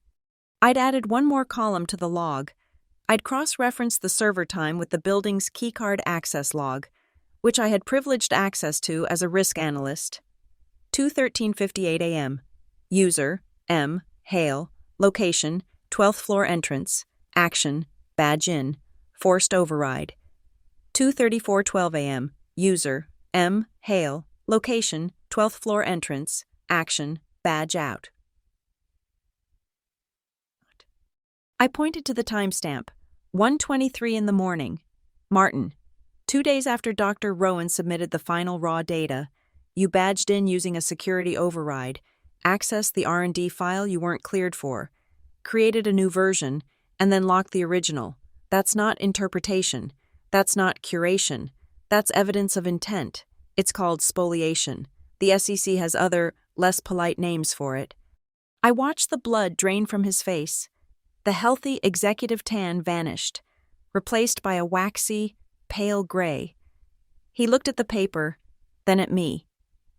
[SPEAKER 1] I'd added one more column to the log. I'd cross-referenced the server time with the building's keycard access log, which I had privileged access to as a risk analyst. 2:13:58 a.m. User, M. Hale, location, 12th floor entrance, action, badge in, forced override. 2:34:12 a.m. User, M. Hale, location, 12th floor entrance, action, badge out. I pointed to the timestamp, 1:23 in the morning. Martin, 2 days after Dr. Rowan submitted the final raw data, you badged in using a security override, accessed the R&D file you weren't cleared for, created a new version, and then locked the original. That's not interpretation. That's not curation. That's evidence of intent. It's called spoliation. The SEC has other, less polite names for it. I watched the blood drain from his face. The healthy executive tan vanished, replaced by a waxy, pale gray. He looked at the paper, then at me.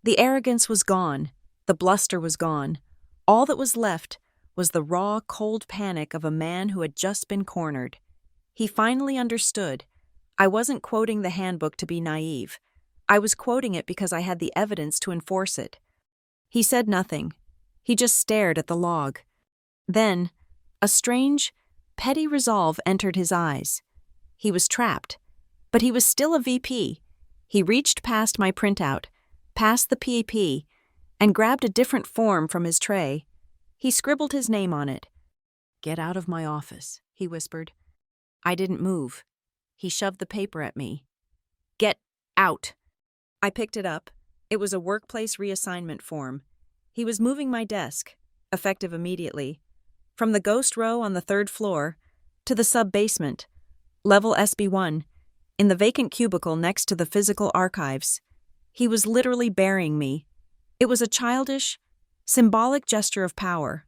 [SPEAKER 1] The arrogance was gone. The bluster was gone. All that was left was the raw, cold panic of a man who had just been cornered. He finally understood. I wasn't quoting the handbook to be naive. I was quoting it because I had the evidence to enforce it. He said nothing. He just stared at the log. Then, a strange, petty resolve entered his eyes. He was trapped, but he was still a VP. He reached past my printout, past the PEP, and grabbed a different form from his tray. He scribbled his name on it. "Get out of my office," he whispered. I didn't move. He shoved the paper at me. "Get out." I picked it up. It was a workplace reassignment form. He was moving my desk, effective immediately, from the ghost row on the 3rd floor to the sub-basement, level SB1, in the vacant cubicle next to the physical archives. He was literally burying me. It was a childish, symbolic gesture of power,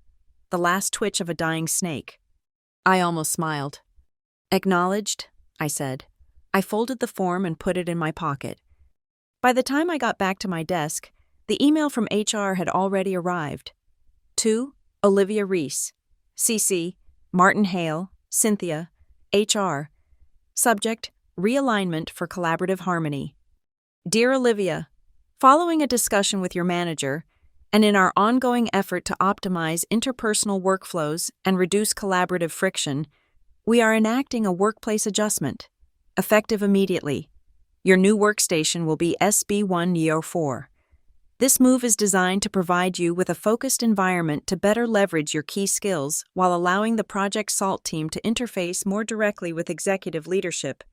[SPEAKER 1] the last twitch of a dying snake. I almost smiled. "Acknowledged," I said. I folded the form and put it in my pocket. By the time I got back to my desk, the email from HR had already arrived. To Olivia Reese, CC, Martin Hale, Cynthia, HR. Subject, realignment for collaborative harmony. Dear Olivia, following a discussion with your manager, and in our ongoing effort to optimize interpersonal workflows and reduce collaborative friction, we are enacting a workplace adjustment, effective immediately. Your new workstation will be SB1 Neo 4. This move is designed to provide you with a focused environment to better leverage your key skills while allowing the Project SALT team to interface more directly with executive leadership.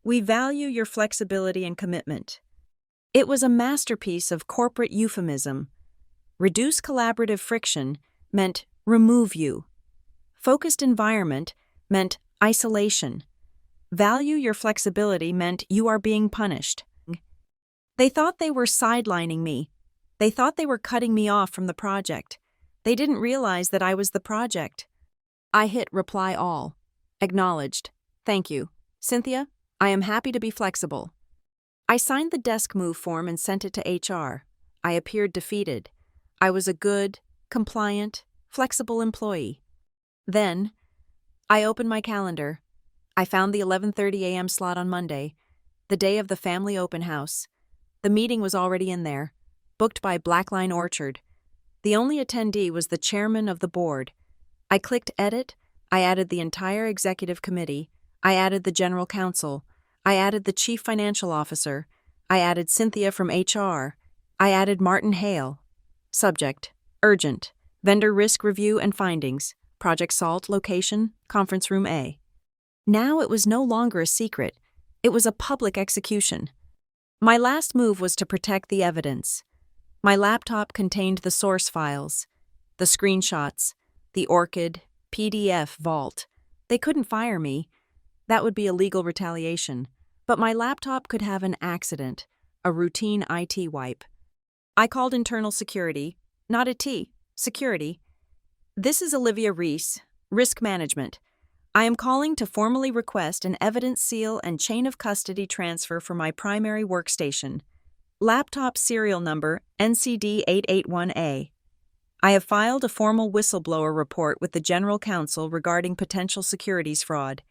[SPEAKER 1] We value your flexibility and commitment. It was a masterpiece of corporate euphemism. Reduce collaborative friction meant remove you. Focused environment meant isolation. Value your flexibility meant you are being punished. They thought they were sidelining me. They thought they were cutting me off from the project. They didn't realize that I was the project. I hit reply all. Acknowledged. Thank you. Cynthia, I am happy to be flexible. I signed the desk move form and sent it to HR. I appeared defeated. I was a good, compliant, flexible employee. Then, I opened my calendar. I found the 11:30 a.m. slot on Monday, the day of the family open house. The meeting was already in there, booked by Blackline Orchard. The only attendee was the chairman of the board. I clicked edit. I added the entire executive committee. I added the general counsel. I added the chief financial officer. I added Cynthia from HR. I added Martin Hale. Subject: urgent. Vendor risk review and findings. Project SALT location, conference room A. Now it was no longer a secret. It was a public execution. My last move was to protect the evidence. My laptop contained the source files, the screenshots, the ORCID, PDF vault. They couldn't fire me. That would be illegal retaliation. But my laptop could have an accident, a routine IT wipe. I called internal security, not IT, security. This is Olivia Reese, Risk Management. I am calling to formally request an evidence seal and chain of custody transfer for my primary workstation. Laptop serial number NCD881A. I have filed a formal whistleblower report with the General Counsel regarding potential securities fraud.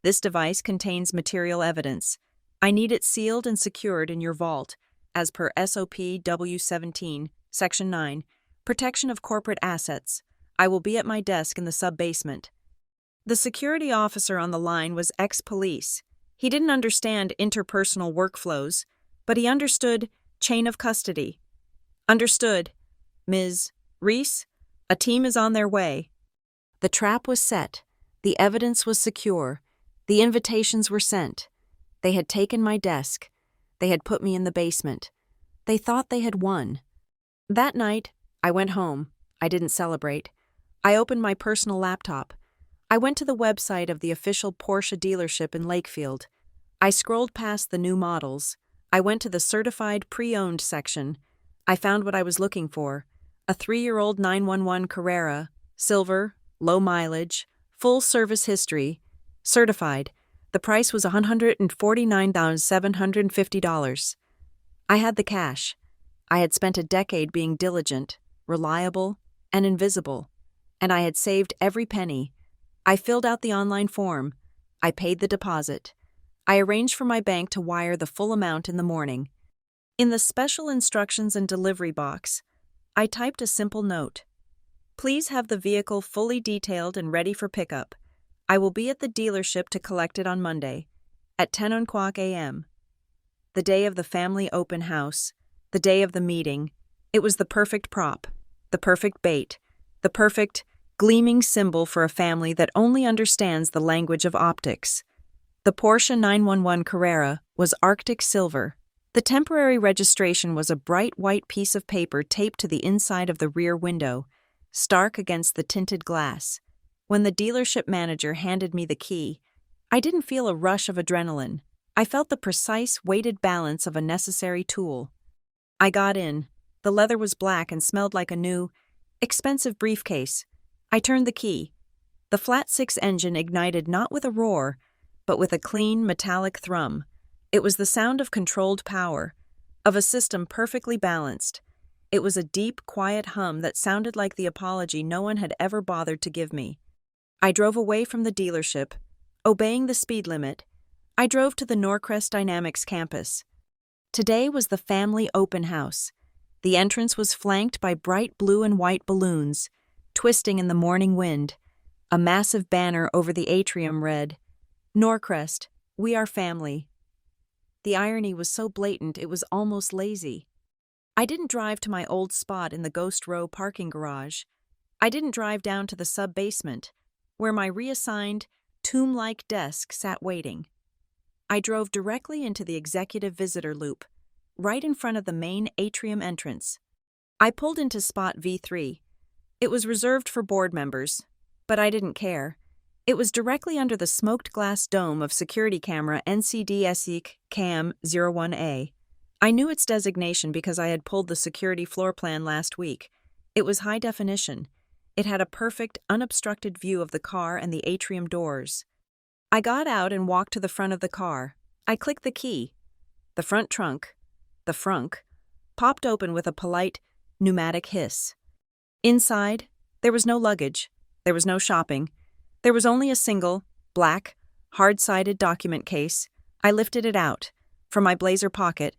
[SPEAKER 1] This device contains material evidence. I need it sealed and secured in your vault, as per SOP W17, Section 9, Protection of Corporate Assets. I will be at my desk in the sub-basement. The security officer on the line was ex-police. He didn't understand interpersonal workflows, but he understood chain of custody. Understood. Ms. Reese, a team is on their way. The trap was set. The evidence was secure. The invitations were sent. They had taken my desk. They had put me in the basement. They thought they had won. That night, I went home. I didn't celebrate. I opened my personal laptop. I went to the website of the official Porsche dealership in Lakefield. I scrolled past the new models. I went to the certified pre-owned section. I found what I was looking for: a 3-year-old 911 Carrera, silver, low mileage, full service history, certified. The price was $149,750. I had the cash. I had spent a decade being diligent, reliable, and invisible, and I had saved every penny. I filled out the online form. I paid the deposit. I arranged for my bank to wire the full amount in the morning. In the special instructions and delivery box, I typed a simple note. Please have the vehicle fully detailed and ready for pickup. I will be at the dealership to collect it on Monday, at 10:00 a.m. The day of the family open house, the day of the meeting. It was the perfect prop, the perfect bait, the perfect gleaming symbol for a family that only understands the language of optics. The Porsche 911 Carrera was Arctic silver. The temporary registration was a bright white piece of paper taped to the inside of the rear window, stark against the tinted glass. When the dealership manager handed me the key, I didn't feel a rush of adrenaline. I felt the precise, weighted balance of a necessary tool. I got in. The leather was black and smelled like a new, expensive briefcase. I turned the key. The flat-six engine ignited not with a roar, but with a clean, metallic thrum. It was the sound of controlled power, of a system perfectly balanced. It was a deep, quiet hum that sounded like the apology no one had ever bothered to give me. I drove away from the dealership, obeying the speed limit. I drove to the Norcrest Dynamics campus. Today was the family open house. The entrance was flanked by bright blue and white balloons, twisting in the morning wind. A massive banner over the atrium read, Norcrest, we are family. The irony was so blatant it was almost lazy. I didn't drive to my old spot in the Ghost Row parking garage. I didn't drive down to the sub-basement, where my reassigned, tomb-like desk sat waiting. I drove directly into the executive visitor loop, right in front of the main atrium entrance. I pulled into spot V3. It was reserved for board members, but I didn't care. It was directly under the smoked glass dome of security camera NCD-SEC CAM 01A. I knew its designation because I had pulled the security floor plan last week. It was high definition. It had a perfect, unobstructed view of the car and the atrium doors. I got out and walked to the front of the car. I clicked the key. The front trunk, the frunk, popped open with a polite, pneumatic hiss. Inside, there was no luggage, there was no shopping. There was only a single, black, hard-sided document case. I lifted it out. From my blazer pocket,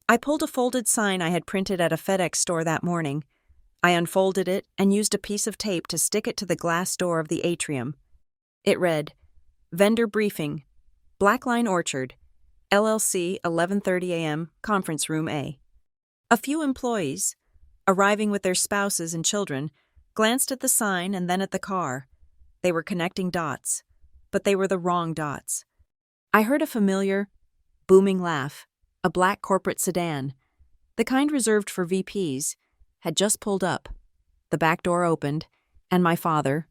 [SPEAKER 1] I pulled a folded sign I had printed at a FedEx store that morning. I unfolded it and used a piece of tape to stick it to the glass door of the atrium. It read, Vendor Briefing, Blackline Orchard, LLC, 11:30 a.m., Conference Room A. A few employees, arriving with their spouses and children, glanced at the sign and then at the car. They were connecting dots, but they were the wrong dots. I heard a familiar, booming laugh. A black corporate sedan, the kind reserved for VPs, had just pulled up. The back door opened, and my father,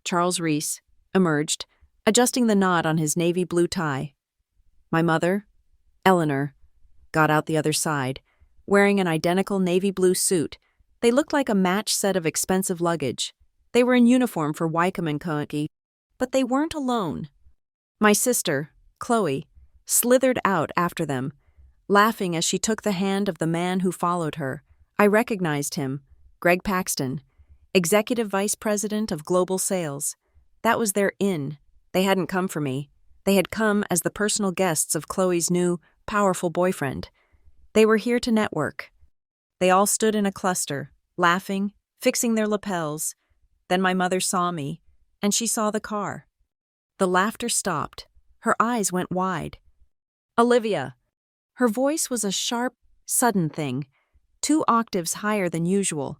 [SPEAKER 1] Charles Reese, emerged, adjusting the knot on his navy blue tie. My mother, Eleanor, got out the other side, wearing an identical navy blue suit. They looked like a matched set of expensive luggage. They were in uniform for Wycombe & Co., but they weren't alone. My sister, Chloe, slithered out after them, laughing as she took the hand of the man who followed her. I recognized him, Greg Paxton, Executive Vice President of Global Sales. That was their in. They hadn't come for me. They had come as the personal guests of Chloe's new, powerful boyfriend. They were here to network. They all stood in a cluster, laughing, fixing their lapels. Then my mother saw me, and she saw the car. The laughter stopped. Her eyes went wide. Olivia! Her voice was a sharp, sudden thing, 2 octaves higher than usual.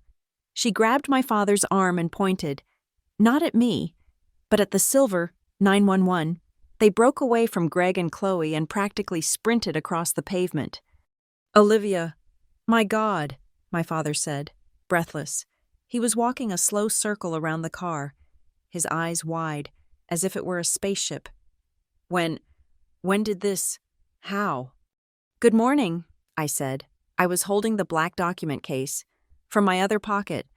[SPEAKER 1] She grabbed my father's arm and pointed, not at me, but at the silver 911. They broke away from Greg and Chloe and practically sprinted across the pavement. Olivia, my God, my father said, breathless. He was walking a slow circle around the car, his eyes wide, as if it were a spaceship. When did this? How? Good morning, I said. I was holding the black document case. From my other pocket,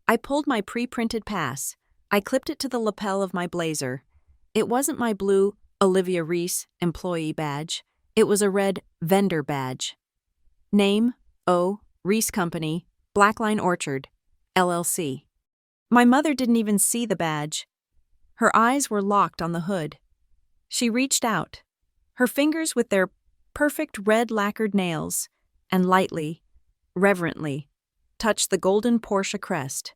[SPEAKER 1] I pulled my pre-printed pass. I clipped it to the lapel of my blazer. It wasn't my blue Olivia Reese employee badge. It was a red vendor badge. Name, O, Reese Company, Blackline Orchard, LLC. My mother didn't even see the badge. Her eyes were locked on the hood. She reached out, her fingers with their perfect red lacquered nails, and lightly, reverently, touched the golden Porsche crest.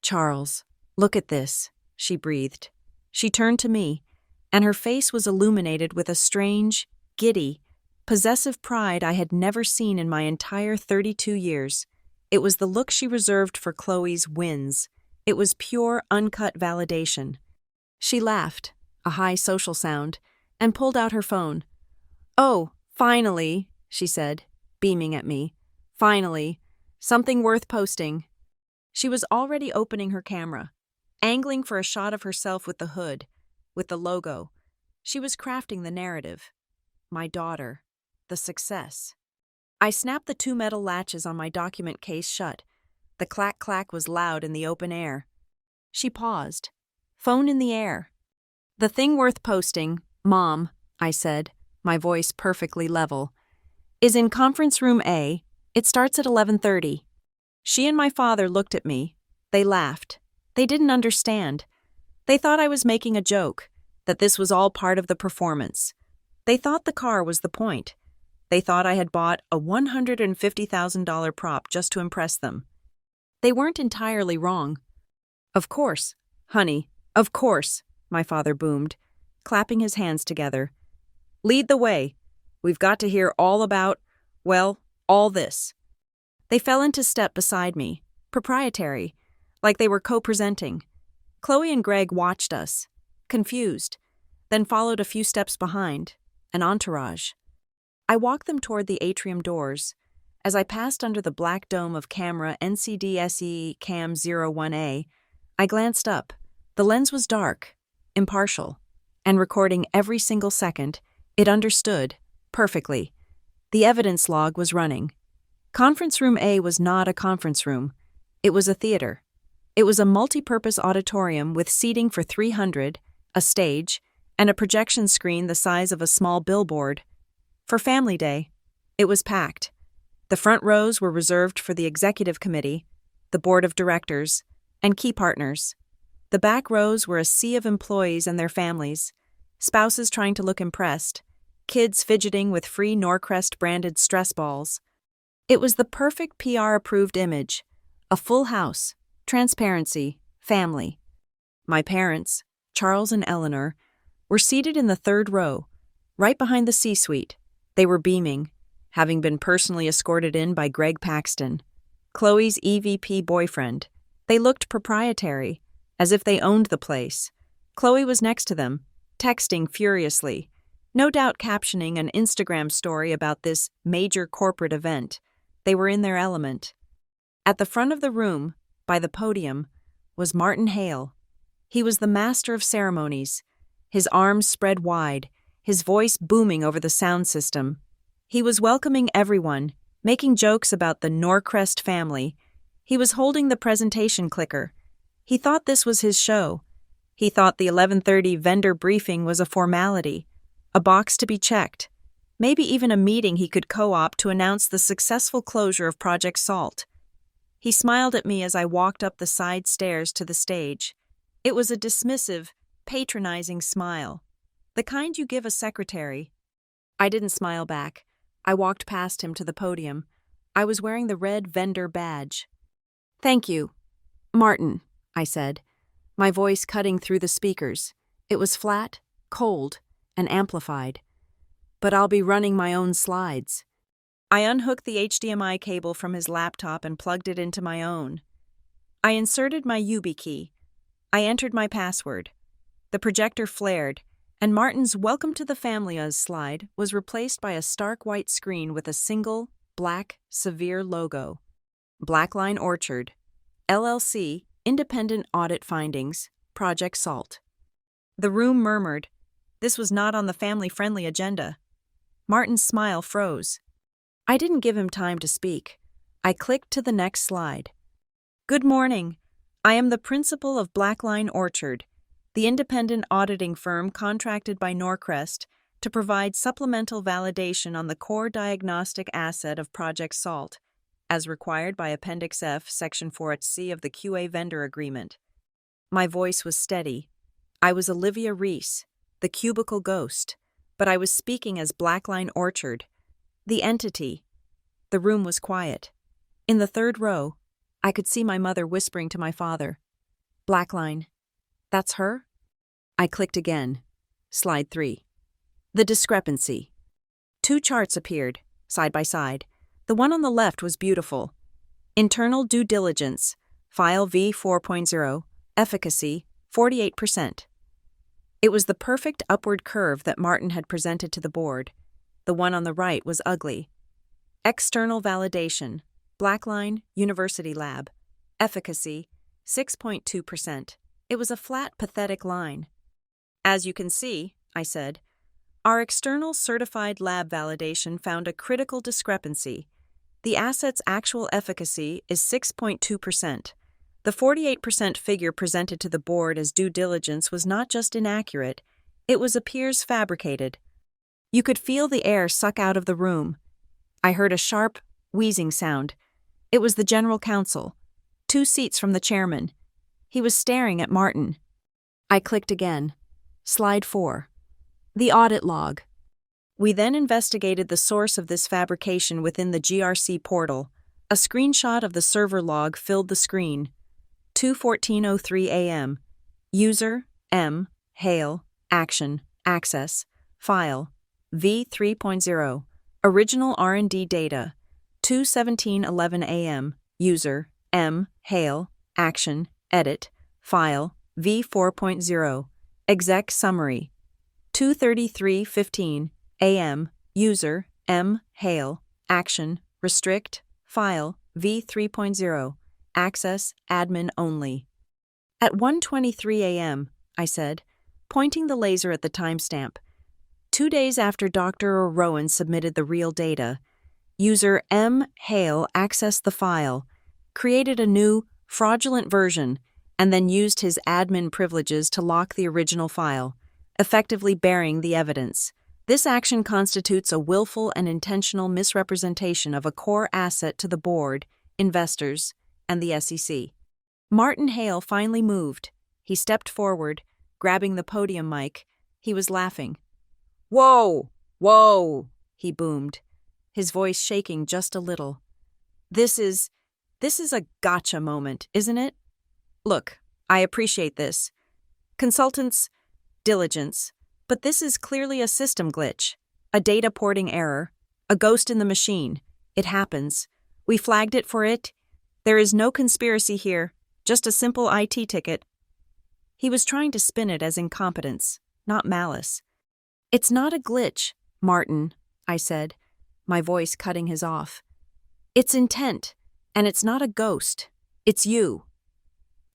[SPEAKER 1] Charles, look at this, she breathed. She turned to me, and her face was illuminated with a strange, giddy, possessive pride I had never seen in my entire 32 years. It was the look she reserved for Chloe's wins. It was pure, uncut validation. She laughed, a high social sound, and pulled out her phone. Oh, finally, she said, beaming at me. Finally, something worth posting. She was already opening her camera, angling for a shot of herself with the hood, with the logo. She was crafting the narrative. My daughter. The success. I snapped the 2 metal latches on my document case shut. The clack-clack was loud in the open air. She paused. Phone in the air. The thing worth posting, Mom, I said, my voice perfectly level, is in Conference Room A. It starts at 11:30. She and my father looked at me. They laughed. They didn't understand. They thought I was making a joke, that this was all part of the performance. They thought the car was the point. They thought I had bought a $150,000 prop just to impress them. They weren't entirely wrong. Of course, honey, of course, my father boomed, clapping his hands together. Lead the way. We've got to hear all about, well, all this. They fell into step beside me, proprietary, like they were co-presenting. Chloe and Greg watched us, confused, then followed a few steps behind, an entourage. I walked them toward the atrium doors. As I passed under the black dome of camera NCDSE Cam 01A, I glanced up. The lens was dark, impartial, and recording every single second, it understood, perfectly. The evidence log was running. Conference Room A was not a conference room. It was a theater. It was a multi-purpose auditorium with seating for 300, a stage, and a projection screen the size of a small billboard. For Family Day, it was packed. The front rows were reserved for the executive committee, the board of directors, and key partners. The back rows were a sea of employees and their families, spouses trying to look impressed, kids fidgeting with free Norcrest-branded stress balls. It was the perfect PR-approved image, a full house, transparency, family. My parents, Charles and Eleanor, were seated in the third row, right behind the C-suite. They were beaming, having been personally escorted in by Greg Paxton, Chloe's EVP boyfriend. They looked proprietary, as if they owned the place. Chloe was next to them, texting furiously, no doubt captioning an Instagram story about this major corporate event. They were in their element. At the front of the room, by the podium, was Martin Hale. He was the master of ceremonies, his arms spread wide, his voice booming over the sound system. He was welcoming everyone, making jokes about the Norcrest family. He was holding the presentation clicker. He thought this was his show. He thought the 11:30 vendor briefing was a formality, a box to be checked, maybe even a meeting he could co-opt to announce the successful closure of Project Salt. He smiled at me as I walked up the side stairs to the stage. It was a dismissive, patronizing smile, the kind you give a secretary. I didn't smile back. I walked past him to the podium. I was wearing the red vendor badge. "Thank you, Martin," I said, my voice cutting through the speakers. It was flat, cold, and amplified. "But I'll be running my own slides." I unhooked the HDMI cable from his laptop and plugged it into my own. I inserted my YubiKey. I entered my password. The projector flared, and Martin's "Welcome to the Family-Us" slide was replaced by a stark white screen with a single, black, severe logo. Blackline Orchard, LLC, Independent Audit Findings, Project Salt. The room murmured. This was not on the family-friendly agenda. Martin's smile froze. I didn't give him time to speak. I clicked to the next slide. "Good morning. I am the principal of Blackline Orchard, the independent auditing firm contracted by Norcrest to provide supplemental validation on the core diagnostic asset of Project Salt, as required by Appendix F, Section 4C of the QA Vendor Agreement." My voice was steady. I was Olivia Reese, the cubicle ghost, but I was speaking as Blackline Orchard, the entity. The room was quiet. In the third row, I could see my mother whispering to my father, "Blackline, that's her?" I clicked again. Slide 3. The discrepancy. Two charts appeared, side by side. The one on the left was beautiful. Internal due diligence, file V4.0, efficacy, 48%. It was the perfect upward curve that Martin had presented to the board. The one on the right was ugly. External validation, Blackline, University Lab, efficacy, 6.2%. It was a flat, pathetic line. "As you can see," I said, "our external certified lab validation found a critical discrepancy. The asset's actual efficacy is 6.2%. The 48% figure presented to the board as due diligence was not just inaccurate, it was appears fabricated." You could feel the air suck out of the room. I heard a sharp, wheezing sound. It was the general counsel, 2 seats from the chairman. He was staring at Martin. I clicked again. Slide 4. The audit log. We then investigated the source of this fabrication within the GRC portal. A screenshot of the server log filled the screen. 2:14:03 a.m. User, M, Hale, Action, Access, File, V3.0, Original R&D Data, 2:17:11 a.m. User, M, Hale, Action, Edit, File, V4.0, Exec Summary, 2:33:15 a.m. User, M, Hale, Action, Restrict, File, V3.0, Access, Admin Only. At 1:23 a.m., I said, pointing the laser at the timestamp. 2 days after Dr. O'Rowan submitted the real data, user M. Hale accessed the file, created a new, fraudulent version, and then used his admin privileges to lock the original file, effectively burying the evidence. This action constitutes a willful and intentional misrepresentation of a core asset to the board, investors, and the SEC. Martin Hale finally moved. He stepped forward, grabbing the podium mic. He was laughing. "Whoa! Whoa!" he boomed, his voice shaking just a little. This is a gotcha moment, isn't it? Look, I appreciate this. Consultants, diligence, but this is clearly a system glitch, a data porting error, a ghost in the machine. It happens. We flagged it for it. There is no conspiracy here, just a simple IT ticket. He was trying to spin it as incompetence, not malice. "It's not a glitch, Martin," I said, my voice cutting his off. "It's intent, and it's not a ghost. It's you."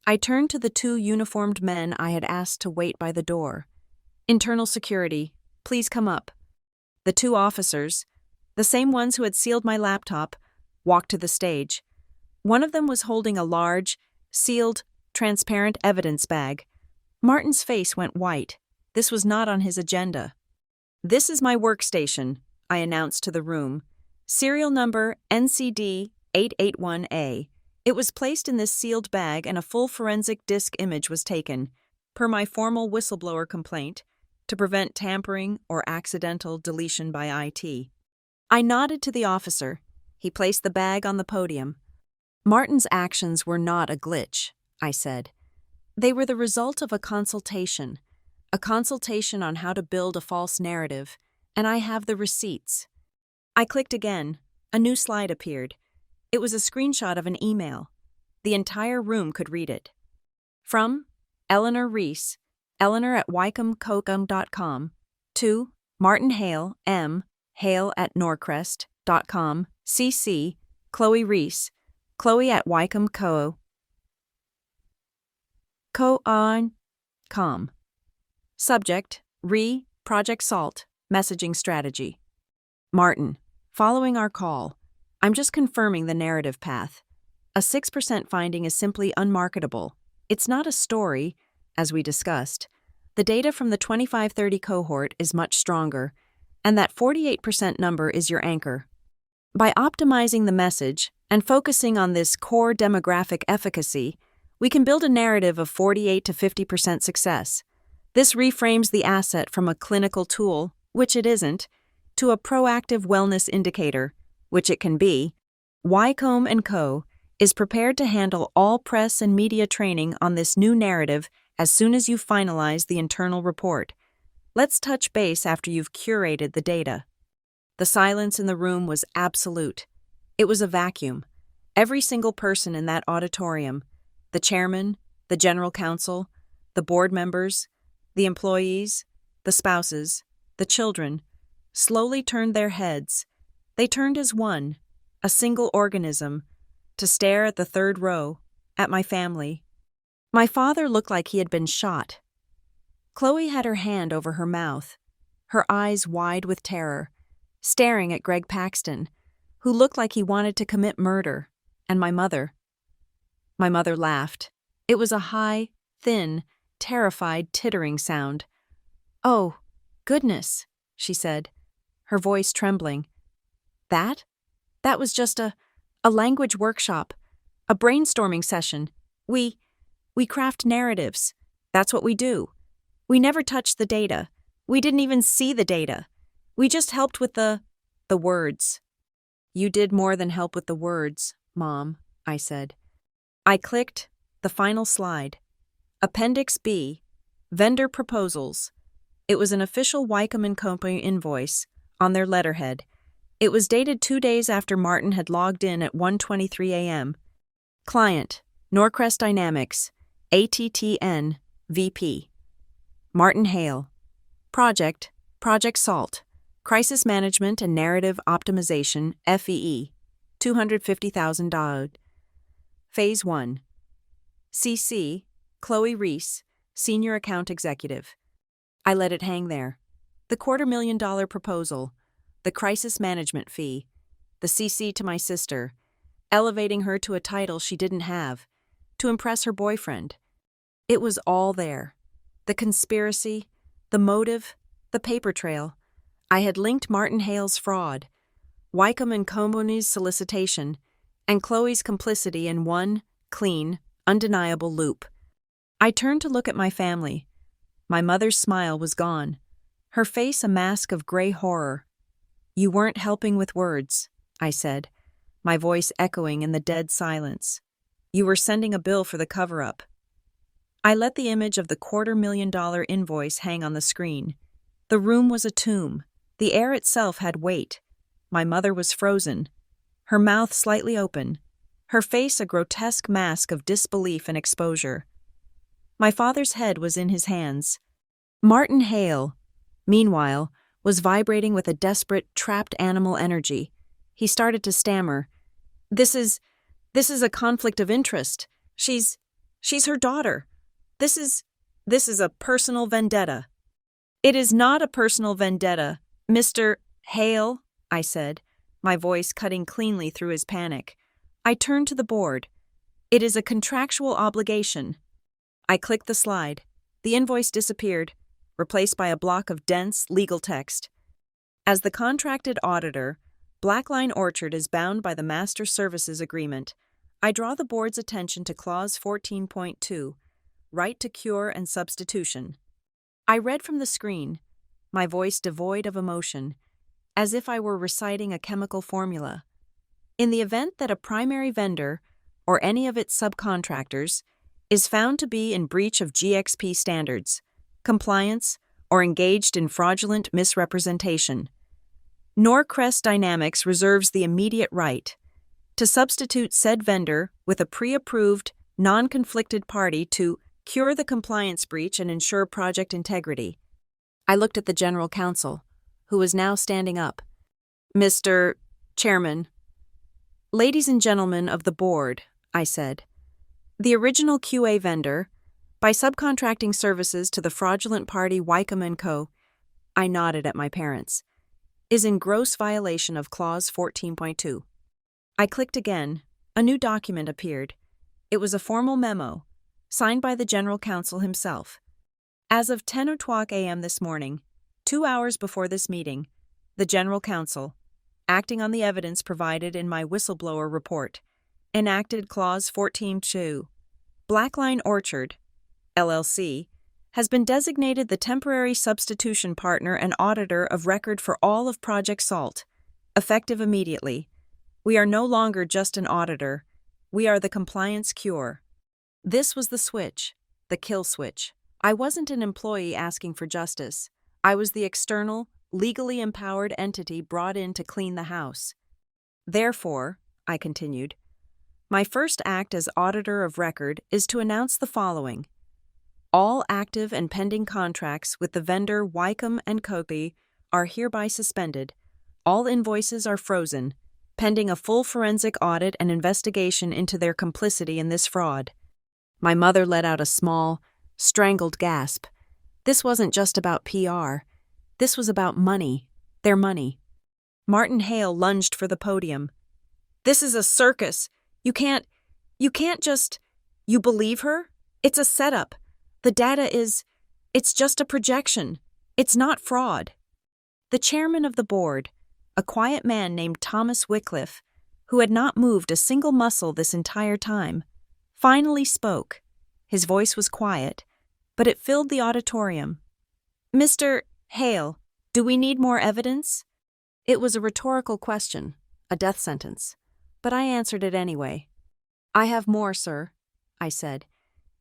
[SPEAKER 1] I turned to the two uniformed men I had asked to wait by the door. "Internal security, please come up." The two officers, the same ones who had sealed my laptop, walked to the stage. One of them was holding a large, sealed, transparent evidence bag. Martin's face went white. This was not on his agenda. "This is my workstation," I announced to the room. "Serial number NCD 881A. It was placed in this sealed bag and a full forensic disk image was taken, per my formal whistleblower complaint, to prevent tampering or accidental deletion by IT." I nodded to the officer. He placed the bag on the podium. "Martin's actions were not a glitch," I said. "They were the result of a consultation on how to build a false narrative, and I have the receipts." I clicked again. A new slide appeared. It was a screenshot of an email. The entire room could read it. From Eleanor Reese, Eleanor@wycomcocum.com, to Martin Hale, M. Hale@norcrest.com, CC, Chloe Reese, Chloe@wycomco.com. Subject, Project Salt, Messaging Strategy. Martin, following our call, I'm just confirming the narrative path. A 6% finding is simply unmarketable. It's not a story, as we discussed. The data from the 25-30 cohort is much stronger, and that 48% number is your anchor. By optimizing the message and focusing on this core demographic efficacy, we can build a narrative of 48 to 50% success. This reframes the asset from a clinical tool, which it isn't, to a proactive wellness indicator, which it can be. Wycombe & Co. is prepared to handle all press and media training on this new narrative as soon as you finalize the internal report. Let's touch base after you've curated the data. The silence in the room was absolute. It was a vacuum. Every single person in that auditorium, the chairman, the general counsel, the board members, the employees, the spouses, the children, slowly turned their heads. They turned as one, a single organism, to stare at the third row, at my family. My father looked like he had been shot. Chloe had her hand over her mouth, her eyes wide with terror, staring at Greg Paxton, who looked like he wanted to commit murder, and my mother. My mother laughed. It was a high, thin, terrified, tittering sound. "Oh, goodness," she said, her voice trembling. That was just a language workshop, a brainstorming session. We craft narratives. That's what we do. We never touched the data. We didn't even see the data. We just helped with the words." "You did more than help with the words, Mom," I said. I clicked the final slide. Appendix B, Vendor Proposals. It was an official Wycombe & Company invoice on their letterhead. It was dated 2 days after Martin had logged in at 1:23 a.m. Client, Norcrest Dynamics, ATTN, VP. Martin Hale. Project Salt, Crisis Management and Narrative Optimization, FEE, $250,000. Phase 1. CC, Chloe Reese, Senior Account Executive. I let it hang there. The $250,000 proposal, the crisis management fee, the CC to my sister, elevating her to a title she didn't have, to impress her boyfriend. It was all there. The conspiracy, the motive, the paper trail. I had linked Martin Hale's fraud, Wycombe & Company's solicitation, and Chloe's complicity in one clean, undeniable loop. I turned to look at my family. My mother's smile was gone, her face a mask of gray horror. "You weren't helping with words," I said, my voice echoing in the dead silence. "You were sending a bill for the cover-up." I let the image of the $250,000 invoice hang on the screen. The room was a tomb. The air itself had weight. My mother was frozen, her mouth slightly open, her face a grotesque mask of disbelief and exposure. My father's head was in his hands. Martin Hale, meanwhile, was vibrating with a desperate, trapped animal energy. He started to stammer. This is a conflict of interest. She's her daughter. This is a personal vendetta." "It is not a personal vendetta, Mr. Hale," I said, my voice cutting cleanly through his panic. I turned to the board. "It is a contractual obligation." I clicked the slide. The invoice disappeared, replaced by a block of dense, legal text. "As the contracted auditor, Blackline Orchard is bound by the Master Services Agreement. I draw the board's attention to Clause 14.2, Right to Cure and Substitution." I read from the screen, my voice devoid of emotion, as if I were reciting a chemical formula. In the event that a primary vendor, or any of its subcontractors, is found to be in breach of GXP standards, compliance, or engaged in fraudulent misrepresentation, Norcrest Dynamics reserves the immediate right to substitute said vendor with a pre-approved, non-conflicted party to cure the compliance breach and ensure project integrity. I looked at the General Counsel, who was now standing up. "Mr. Chairman, ladies and gentlemen of the board," I said, "the original QA vendor, by subcontracting services to the fraudulent party Wycombe & Co., I nodded at my parents, is in gross violation of Clause 14.2. I clicked again. A new document appeared. It was a formal memo, signed by the General Counsel himself. As of 10:00 a.m. this morning, 2 hours before this meeting, the General Counsel, acting on the evidence provided in my whistleblower report, enacted Clause 14.2. Blackline Orchard, LLC, has been designated the temporary substitution partner and auditor of record for all of Project SALT, effective immediately. We are no longer just an auditor. We are the compliance cure. This was the switch, the kill switch. I wasn't an employee asking for justice. I was the external, legally empowered entity brought in to clean the house. Therefore, I continued, my first act as auditor of record is to announce the following. All active and pending contracts with the vendor Wycombe & Co. are hereby suspended. All invoices are frozen, pending a full forensic audit and investigation into their complicity in this fraud. My mother let out a small, strangled gasp. This wasn't just about PR. This was about money, their money. Martin Hale lunged for the podium. "This is a circus. You can't just... You believe her? It's a setup. The data it's just a projection. It's not fraud." The chairman of the board, a quiet man named Thomas Wycliffe, who had not moved a single muscle this entire time, finally spoke. His voice was quiet, but it filled the auditorium. "Mr. Hale, do we need more evidence?" It was a rhetorical question, a death sentence, but I answered it anyway. "I have more, sir," I said.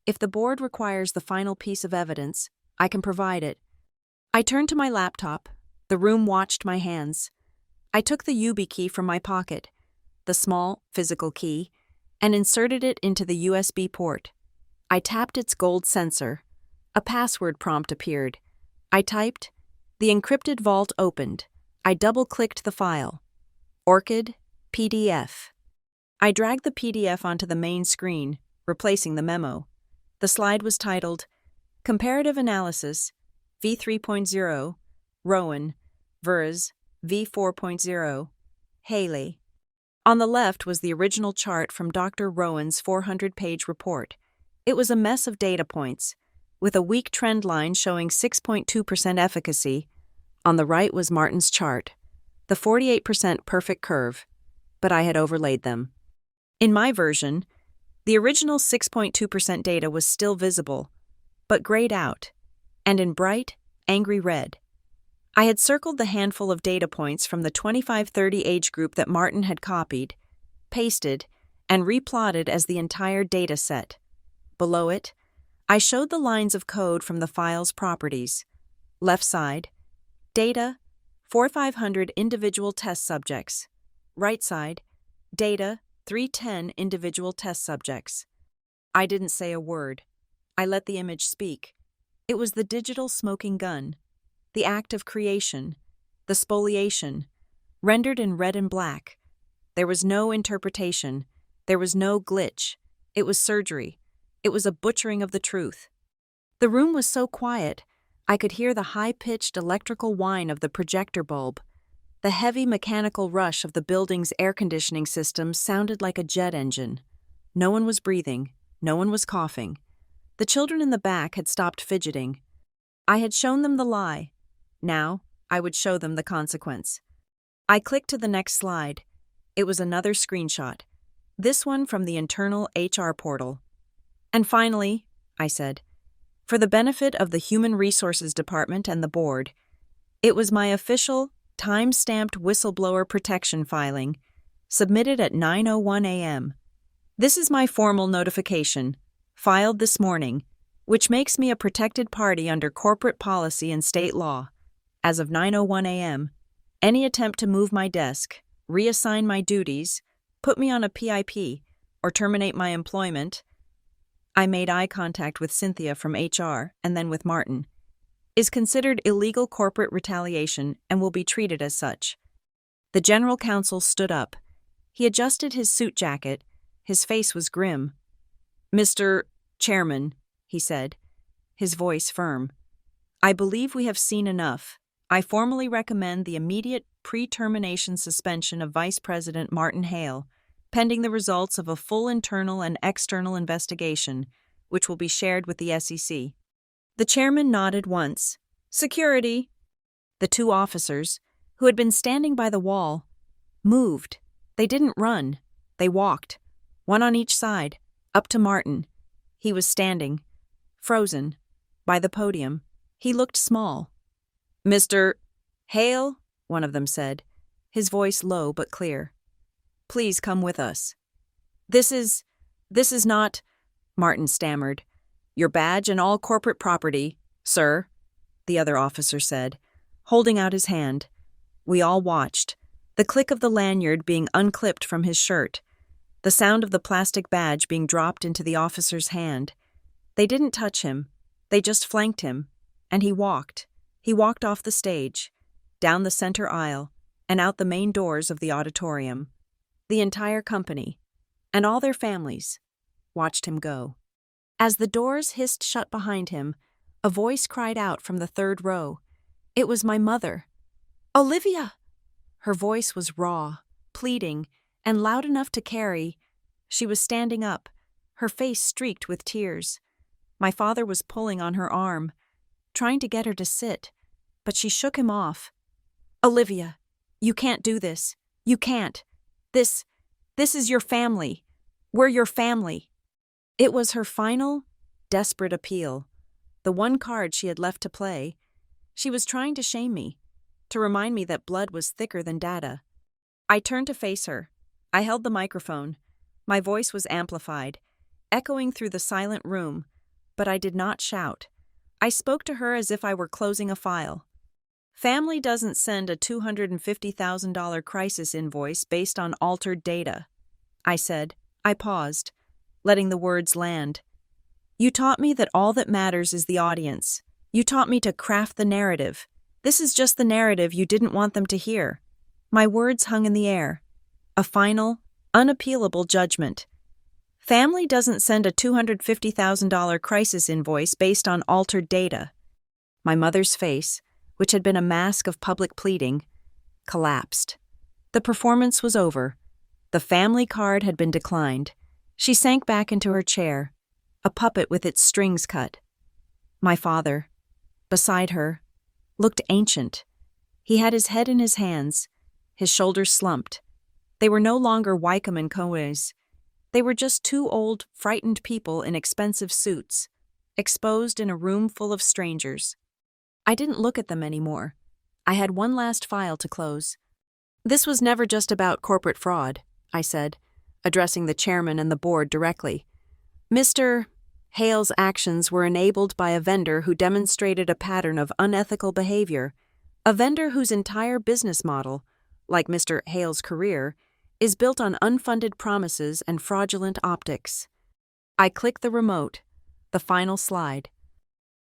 [SPEAKER 1] "If the board requires the final piece of evidence, I can provide it." I turned to my laptop. The room watched my hands. I took the USB key from my pocket, the small, physical key, and inserted it into the USB port. I tapped its gold sensor. A password prompt appeared. I typed. The encrypted vault opened. I double-clicked the file. Orchid, PDF. I dragged the PDF onto the main screen, replacing the memo. The slide was titled, Comparative Analysis, V3.0, Rowan, Vers, V4.0, Haley. On the left was the original chart from Dr. Rowan's 400-page report. It was a mess of data points, with a weak trend line showing 6.2% efficacy. On the right was Martin's chart, the 48% perfect curve, but I had overlaid them. In my version, the original 6.2% data was still visible, but grayed out, and in bright, angry red. I had circled the handful of data points from the 25-30 age group that Martin had copied, pasted, and replotted as the entire data set. Below it, I showed the lines of code from the file's properties. Left side, data, 4,500 individual test subjects. Right side, data, 310 individual test subjects. I didn't say a word. I let the image speak. It was the digital smoking gun, the act of creation, the spoliation, rendered in red and black. There was no interpretation. There was no glitch. It was surgery. It was a butchering of the truth. The room was so quiet, I could hear the high-pitched electrical whine of the projector bulb. The heavy mechanical rush of the building's air conditioning system sounded like a jet engine. No one was breathing. No one was coughing. The children in the back had stopped fidgeting. I had shown them the lie. Now, I would show them the consequence. I clicked to the next slide. It was another screenshot. This one from the internal HR portal. And finally, I said, for the benefit of the Human Resources Department and the board, it was my official, time-stamped whistleblower protection filing, submitted at 9:01 a.m. This is my formal notification, filed this morning, which makes me a protected party under corporate policy and state law. As of 9:01 a.m., any attempt to move my desk, reassign my duties, put me on a PIP, or terminate my employment— I made eye contact with Cynthia from HR and then with Martin— is considered illegal corporate retaliation and will be treated as such. The general counsel stood up. He adjusted his suit jacket. His face was grim. Mr. Chairman, he said, his voice firm, I believe we have seen enough. I formally recommend the immediate pre-termination suspension of Vice President Martin Hale, pending the results of a full internal and external investigation, which will be shared with the SEC. The chairman nodded once. Security. The two officers, who had been standing by the wall, moved. They didn't run. They walked, one on each side, up to Martin. He was standing, frozen, by the podium. He looked small. Mr. Hale, one of them said, his voice low but clear. Please come with us. This is not— Martin stammered. Your badge and all corporate property, sir, the other officer said, holding out his hand. We all watched, the click of the lanyard being unclipped from his shirt, the sound of the plastic badge being dropped into the officer's hand. They didn't touch him. They just flanked him, and he walked. He walked off the stage, down the center aisle, and out the main doors of the auditorium. The entire company, and all their families, watched him go. As the doors hissed shut behind him, a voice cried out from the third row. It was my mother. Olivia! Her voice was raw, pleading, and loud enough to carry. She was standing up, her face streaked with tears. My father was pulling on her arm, trying to get her to sit, but she shook him off. Olivia, you can't do this. You can't. This is your family. We're your family. It was her final, desperate appeal, the one card she had left to play. She was trying to shame me, to remind me that blood was thicker than data. I turned to face her. I held the microphone. My voice was amplified, echoing through the silent room, but I did not shout. I spoke to her as if I were closing a file. Family doesn't send a $250,000 crisis invoice based on altered data, I said. I paused, letting the words land. You taught me that all that matters is the audience. You taught me to craft the narrative. This is just the narrative you didn't want them to hear. My words hung in the air. A final, unappealable judgment. Family doesn't send a $250,000 crisis invoice based on altered data. My mother's face, which had been a mask of public pleading, collapsed. The performance was over. The family card had been declined. She sank back into her chair, a puppet with its strings cut. My father, beside her, looked ancient. He had his head in his hands, his shoulders slumped. They were no longer Wycombe and Coe's. They were just two old, frightened people in expensive suits, exposed in a room full of strangers. I didn't look at them anymore. I had one last file to close. This was never just about corporate fraud, I said, addressing the chairman and the board directly. Mr. Hale's actions were enabled by a vendor who demonstrated a pattern of unethical behavior, a vendor whose entire business model, like Mr. Hale's career, is built on unfunded promises and fraudulent optics. I clicked the remote, the final slide.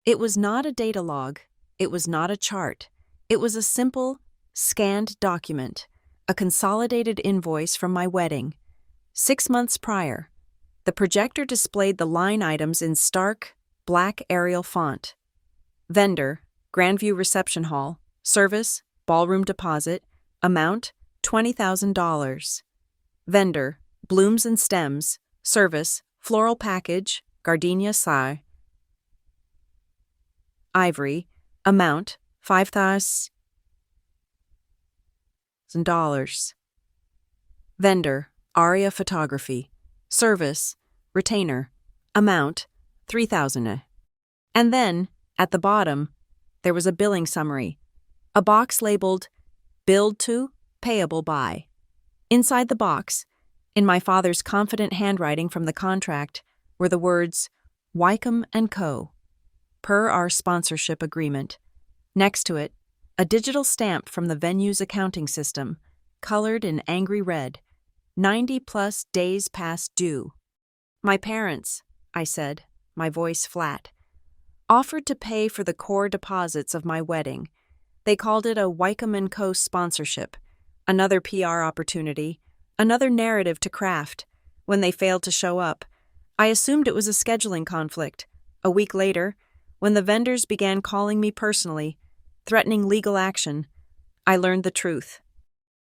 [SPEAKER 1] It was not a data log, it was not a chart, it was a simple, scanned document, a consolidated invoice from my wedding. 6 months prior, the projector displayed the line items in stark, black Arial font. Vendor, Grandview Reception Hall, service, ballroom deposit, amount, $20,000. Vendor, Blooms and Stems, service, floral package, gardenia sigh. Ivory, amount, $5,000. Vendor, Aria Photography, service, retainer, amount, $3,000. And then, at the bottom, there was a billing summary, a box labeled, billed to, payable by. Inside the box, in my father's confident handwriting from the contract, were the words, Wycombe & Co., per our sponsorship agreement. Next to it, a digital stamp from the venue's accounting system, colored in angry red, 90+ days past due. My parents, I said, my voice flat, offered to pay for the core deposits of my wedding. They called it a Wycombe & Co. sponsorship, another PR opportunity, another narrative to craft. When they failed to show up, I assumed it was a scheduling conflict. A week later, when the vendors began calling me personally, threatening legal action, I learned the truth.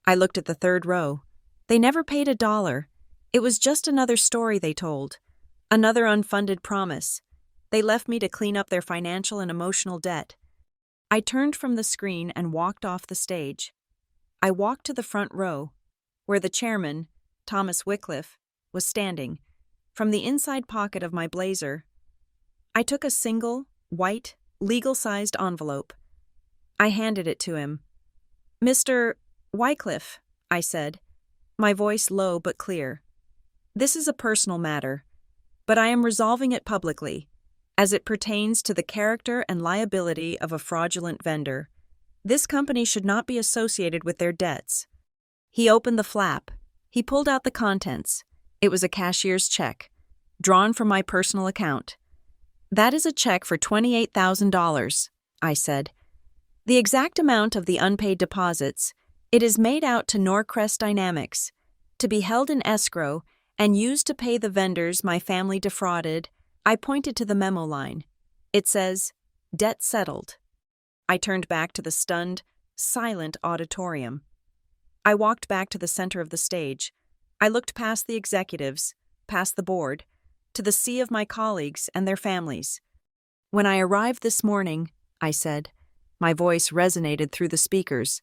[SPEAKER 1] I looked at the third row. They never paid $1. It was just another story they told, another unfunded promise. They left me to clean up their financial and emotional debt. I turned from the screen and walked off the stage. I walked to the front row, where the chairman, Thomas Wycliffe, was standing. From the inside pocket of my blazer, I took a single, white, legal-sized envelope. I handed it to him. Mr. Wycliffe, I said, my voice low but clear. This is a personal matter, but I am resolving it publicly, as it pertains to the character and liability of a fraudulent vendor. This company should not be associated with their debts. He opened the flap. He pulled out the contents. It was a cashier's check, drawn from my personal account. That is a check for $28,000, I said. The exact amount of the unpaid deposits, it is made out to Norcrest Dynamics, to be held in escrow and used to pay the vendors my family defrauded. I pointed to the memo line. It says, debt settled. I turned back to the stunned, silent auditorium. I walked back to the center of the stage. I looked past the executives, past the board, to the sea of my colleagues and their families. When I arrived this morning, I said, my voice resonated through the speakers.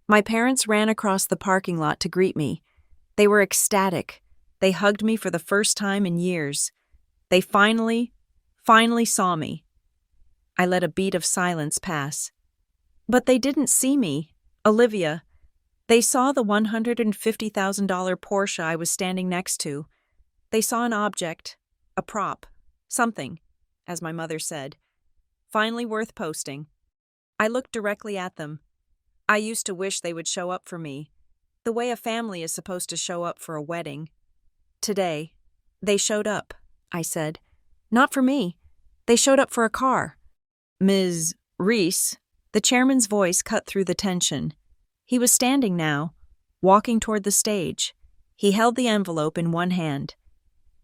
[SPEAKER 1] My parents ran across the parking lot to greet me. They were ecstatic. They hugged me for the first time in years. They finally saw me. I let a beat of silence pass. But they didn't see me, Olivia. They saw the $150,000 Porsche I was standing next to. They saw an object, a prop, something, as my mother said, finally worth posting. I looked directly at them. I used to wish they would show up for me, the way a family is supposed to show up for a wedding. Today, they showed up, I said. Not for me. They showed up for a car. Ms. Reese, the chairman's voice cut through the tension. He was standing now, walking toward the stage. He held the envelope in one hand.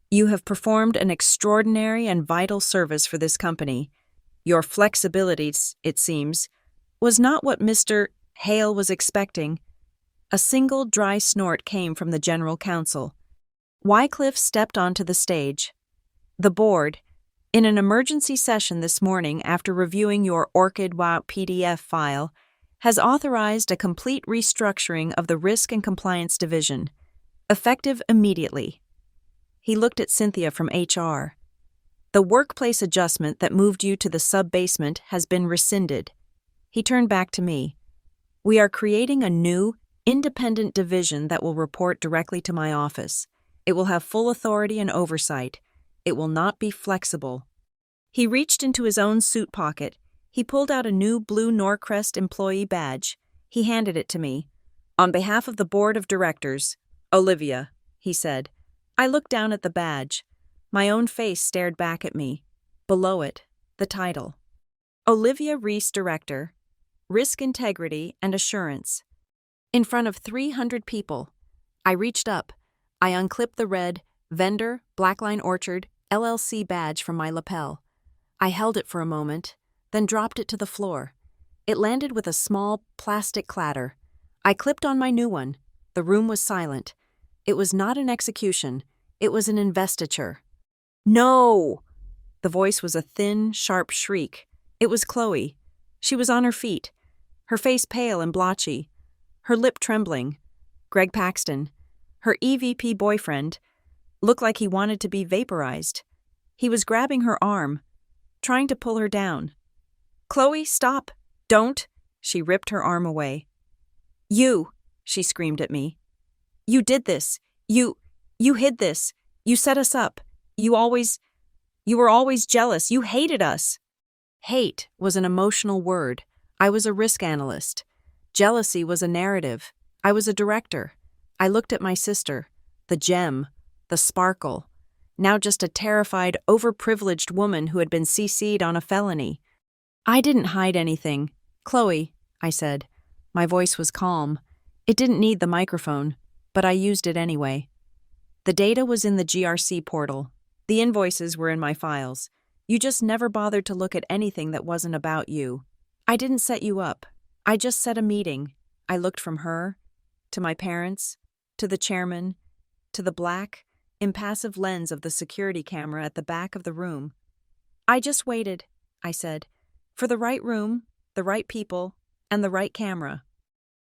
[SPEAKER 1] You have performed an extraordinary and vital service for this company. Your flexibility, it seems, was not what Mr. Hale was expecting. A single dry snort came from the general counsel. Wycliffe stepped onto the stage. The board, in an emergency session this morning after reviewing your Orchid WOW PDF file, has authorized a complete restructuring of the Risk and Compliance Division, effective immediately. He looked at Cynthia from HR. The workplace adjustment that moved you to the sub-basement has been rescinded. He turned back to me. We are creating a new, independent division that will report directly to my office. It will have full authority and oversight. It will not be flexible. He reached into his own suit pocket. He pulled out a new blue Norcrest employee badge. He handed it to me. On behalf of the board of directors, Olivia, he said. I looked down at the badge. My own face stared back at me. Below it, the title. Olivia Reese, Director, Risk Integrity and Assurance. In front of 300 people. I reached up. I unclipped the red Vendor, Blackline Orchard, LLC badge from my lapel. I held it for a moment, then dropped it to the floor. It landed with a small plastic clatter. I clipped on my new one. The room was silent. It was not an execution. It was an investiture. No! The voice was a thin, sharp shriek. It was Chloe. She was on her feet, her face pale and blotchy, her lip trembling. Greg Paxton, her EVP boyfriend, looked like he wanted to be vaporized. He was grabbing her arm, trying to pull her down. Chloe, stop! Don't! She ripped her arm away. You! She screamed at me. You did this. You hid this. You set us up. You were always jealous. You hated us. Hate was an emotional word. I was a risk analyst. Jealousy was a narrative. I was a director. I looked at my sister, the gem, the sparkle, now just a terrified, overprivileged woman who had been CC'd on a felony. I didn't hide anything. Chloe, I said. My voice was calm. It didn't need the microphone, but I used it anyway. The data was in the GRC portal. The invoices were in my files. You just never bothered to look at anything that wasn't about you. I didn't set you up. I just set a meeting. I looked from her, to my parents, to the chairman, to the black, impassive lens of the security camera at the back of the room. I just waited, I said, for the right room, the right people, and the right camera.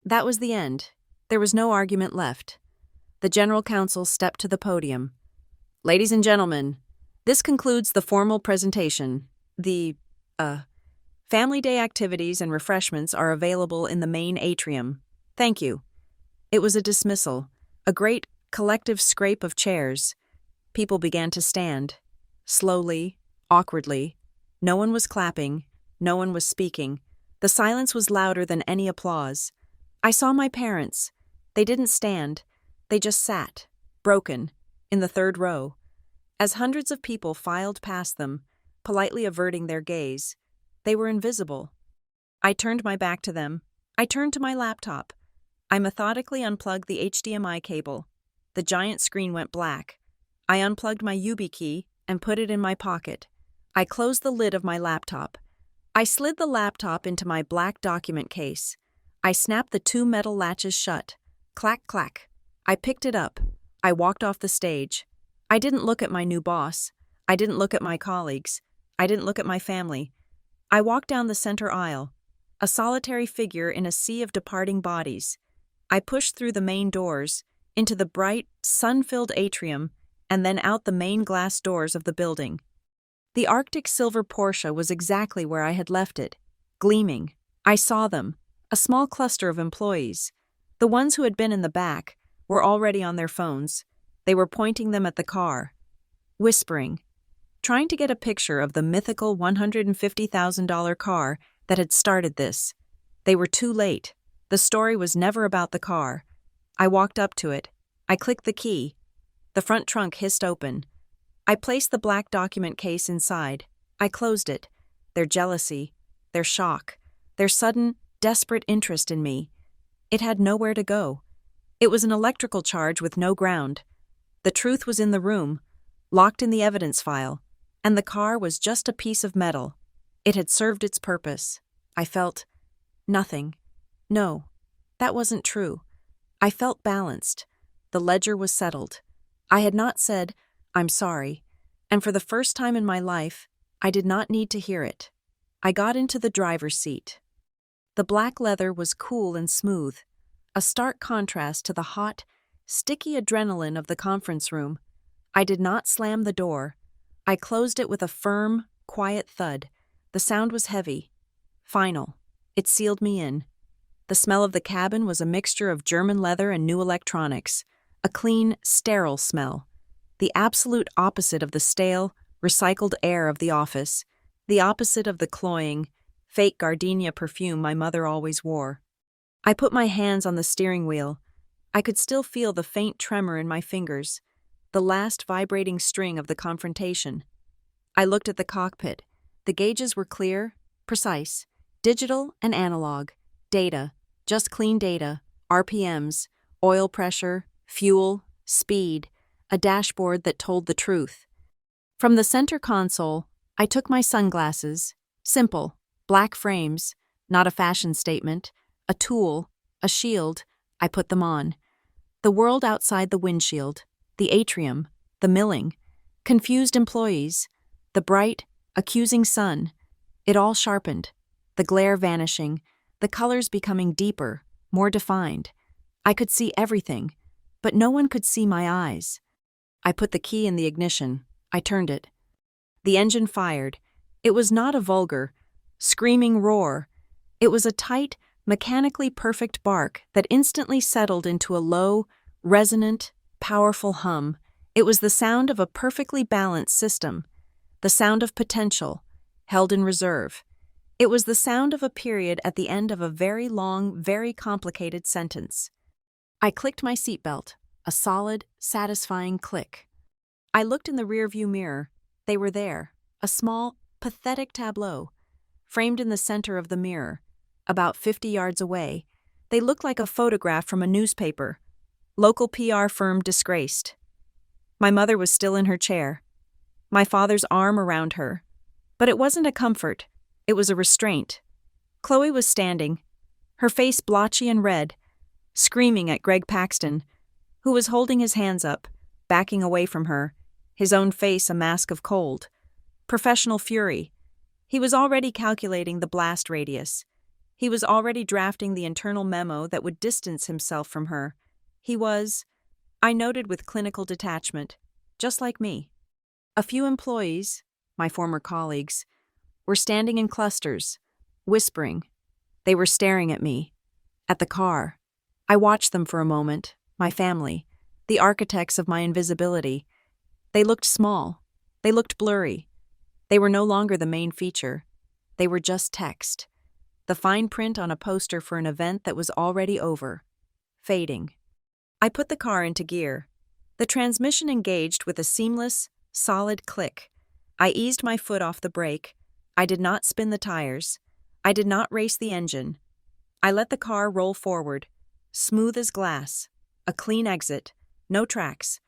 [SPEAKER 1] That was the end. There was no argument left. The general counsel stepped to the podium. Ladies and gentlemen, this concludes the formal presentation. The, family day activities and refreshments are available in the main atrium. Thank you. It was a dismissal, a great collective scrape of chairs. People began to stand. Slowly, awkwardly. No one was clapping. No one was speaking. The silence was louder than any applause. I saw my parents. They didn't stand. They just sat, broken, in the third row. As hundreds of people filed past them, politely averting their gaze, they were invisible. I turned my back to them. I turned to my laptop. I methodically unplugged the HDMI cable. The giant screen went black. I unplugged my YubiKey and put it in my pocket. I closed the lid of my laptop. I slid the laptop into my black document case. I snapped the two metal latches shut. Clack, clack. I picked it up. I walked off the stage. I didn't look at my new boss. I didn't look at my colleagues. I didn't look at my family. I walked down the center aisle, a solitary figure in a sea of departing bodies. I pushed through the main doors, into the bright, sun-filled atrium, and then out the main glass doors of the building. The Arctic silver Porsche was exactly where I had left it, gleaming. I saw them, a small cluster of employees. The ones who had been in the back were already on their phones. They were pointing them at the car, whispering, trying to get a picture of the mythical $150,000 car that had started this. They were too late. The story was never about the car. I walked up to it. I clicked the key. The front trunk hissed open. I placed the black document case inside. I closed it. Their jealousy, their shock, their sudden, desperate interest in me. It had nowhere to go. It was an electrical charge with no ground. The truth was in the room, locked in the evidence file, and the car was just a piece of metal. It had served its purpose. I felt nothing. No, that wasn't true. I felt balanced. The ledger was settled. I had not said, "I'm sorry," and for the first time in my life, I did not need to hear it. I got into the driver's seat. The black leather was cool and smooth, a stark contrast to the hot, sticky adrenaline of the conference room. I did not slam the door. I closed it with a firm, quiet thud. The sound was heavy, final. It sealed me in. The smell of the cabin was a mixture of German leather and new electronics, a clean, sterile smell. The absolute opposite of the stale, recycled air of the office, the opposite of the cloying, fake gardenia perfume my mother always wore. I put my hands on the steering wheel. I could still feel the faint tremor in my fingers, the last vibrating string of the confrontation. I looked at the cockpit. The gauges were clear, precise, digital and analog, data, just clean data, RPMs, oil pressure, fuel, speed, a dashboard that told the truth. From the center console, I took my sunglasses, simple, black frames, not a fashion statement, a tool, a shield. I put them on. The world outside the windshield, the atrium, the milling, confused employees, the bright, accusing sun. It all sharpened, the glare vanishing, the colors becoming deeper, more defined. I could see everything, but no one could see my eyes. I put the key in the ignition. I turned it. The engine fired. It was not a vulgar, screaming roar. It was a tight, mechanically perfect bark that instantly settled into a low, resonant, powerful hum. It was the sound of a perfectly balanced system, the sound of potential, held in reserve. It was the sound of a period at the end of a very long, very complicated sentence. I clicked my seatbelt, a solid, satisfying click. I looked in the rearview mirror. They were there, a small, pathetic tableau, framed in the center of the mirror, about 50 yards away. They looked like a photograph from a newspaper. Local PR firm disgraced. My mother was still in her chair, my father's arm around her. But it wasn't a comfort. It was a restraint. Chloe was standing, her face blotchy and red, screaming at Greg Paxton, who was holding his hands up, backing away from her, his own face a mask of cold. Professional fury. He was already calculating the blast radius. He was already drafting the internal memo that would distance himself from her. He was, I noted with clinical detachment, just like me. A few employees, my former colleagues, were standing in clusters, whispering. They were staring at me, at the car. I watched them for a moment, my family, the architects of my invisibility. They looked small. They looked blurry. They were no longer the main feature. They were just text. The fine print on a poster for an event that was already over. Fading. I put the car into gear. The transmission engaged with a seamless, solid click. I eased my foot off the brake. I did not spin the tires. I did not race the engine. I let the car roll forward, smooth as glass, a clean exit, no tracks.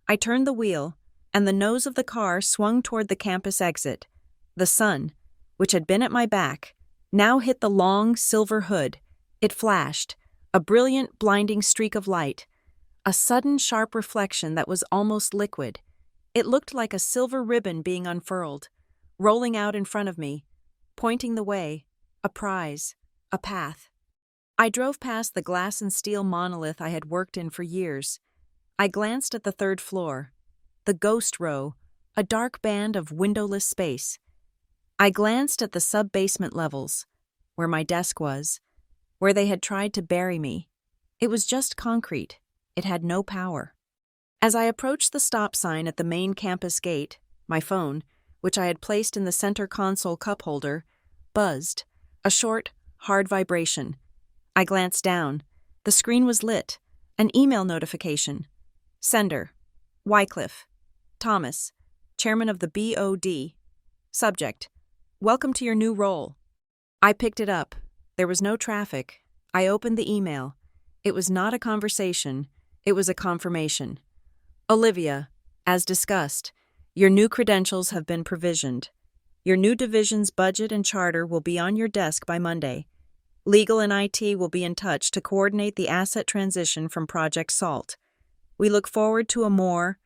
[SPEAKER 1] I turned the wheel, and the nose of the car swung toward the campus exit. The sun, which had been at my back, now hit the long, silver hood. It flashed, a brilliant, blinding streak of light, a sudden, sharp reflection that was almost liquid. It looked like a silver ribbon being unfurled, rolling out in front of me, pointing the way, a prize, a path. I drove past the glass and steel monolith I had worked in for years. I glanced at the third floor, the ghost row, a dark band of windowless space. I glanced at the sub-basement levels, where my desk was, where they had tried to bury me. It was just concrete. It had no power. As I approached the stop sign at the main campus gate, my phone, which I had placed in the center console cup holder, buzzed, a short, hard vibration. I glanced down. The screen was lit. An email notification. Sender. Wycliffe. Thomas, chairman of the BOD. Subject. Welcome to your new role. I picked it up. There was no traffic. I opened the email. It was not a conversation. It was a confirmation. Olivia, as discussed, your new credentials have been provisioned. Your new division's budget and charter will be on your desk by Monday. Legal and IT will be in touch to coordinate the asset transition from Project SALT. We look forward to a more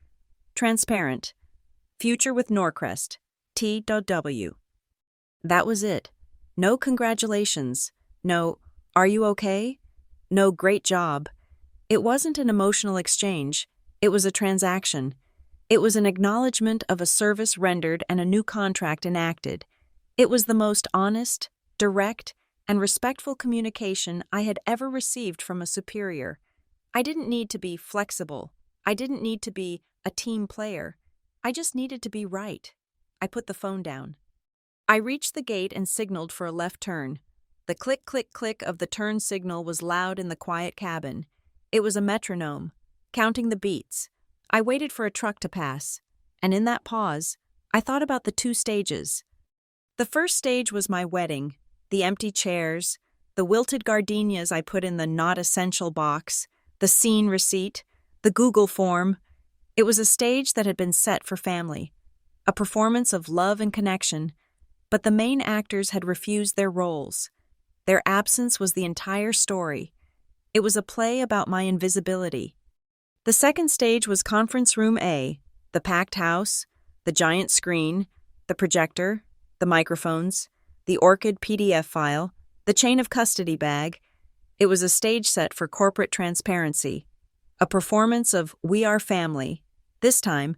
[SPEAKER 1] transparent future with Norcrest, T.W. That was it. No congratulations. No, are you okay? No, great job. It wasn't an emotional exchange. It was a transaction. It was an acknowledgement of a service rendered and a new contract enacted. It was the most honest, direct, and respectful communication I had ever received from a superior. I didn't need to be flexible. I didn't need to be a team player. I just needed to be right. I put the phone down. I reached the gate and signaled for a left turn. The click, click, click of the turn signal was loud in the quiet cabin. It was a metronome, counting the beats. I waited for a truck to pass, and in that pause, I thought about the two stages. The first stage was my wedding, the empty chairs, the wilted gardenias I put in the not essential box, the scene receipt, the Google form. It was a stage that had been set for family, a performance of love and connection, but the main actors had refused their roles. Their absence was the entire story. It was a play about my invisibility. The second stage was Conference Room A, the packed house, the giant screen, the projector, the microphones, the orchid PDF file, the chain of custody bag. It was a stage set for corporate transparency, a performance of We Are Family. This time,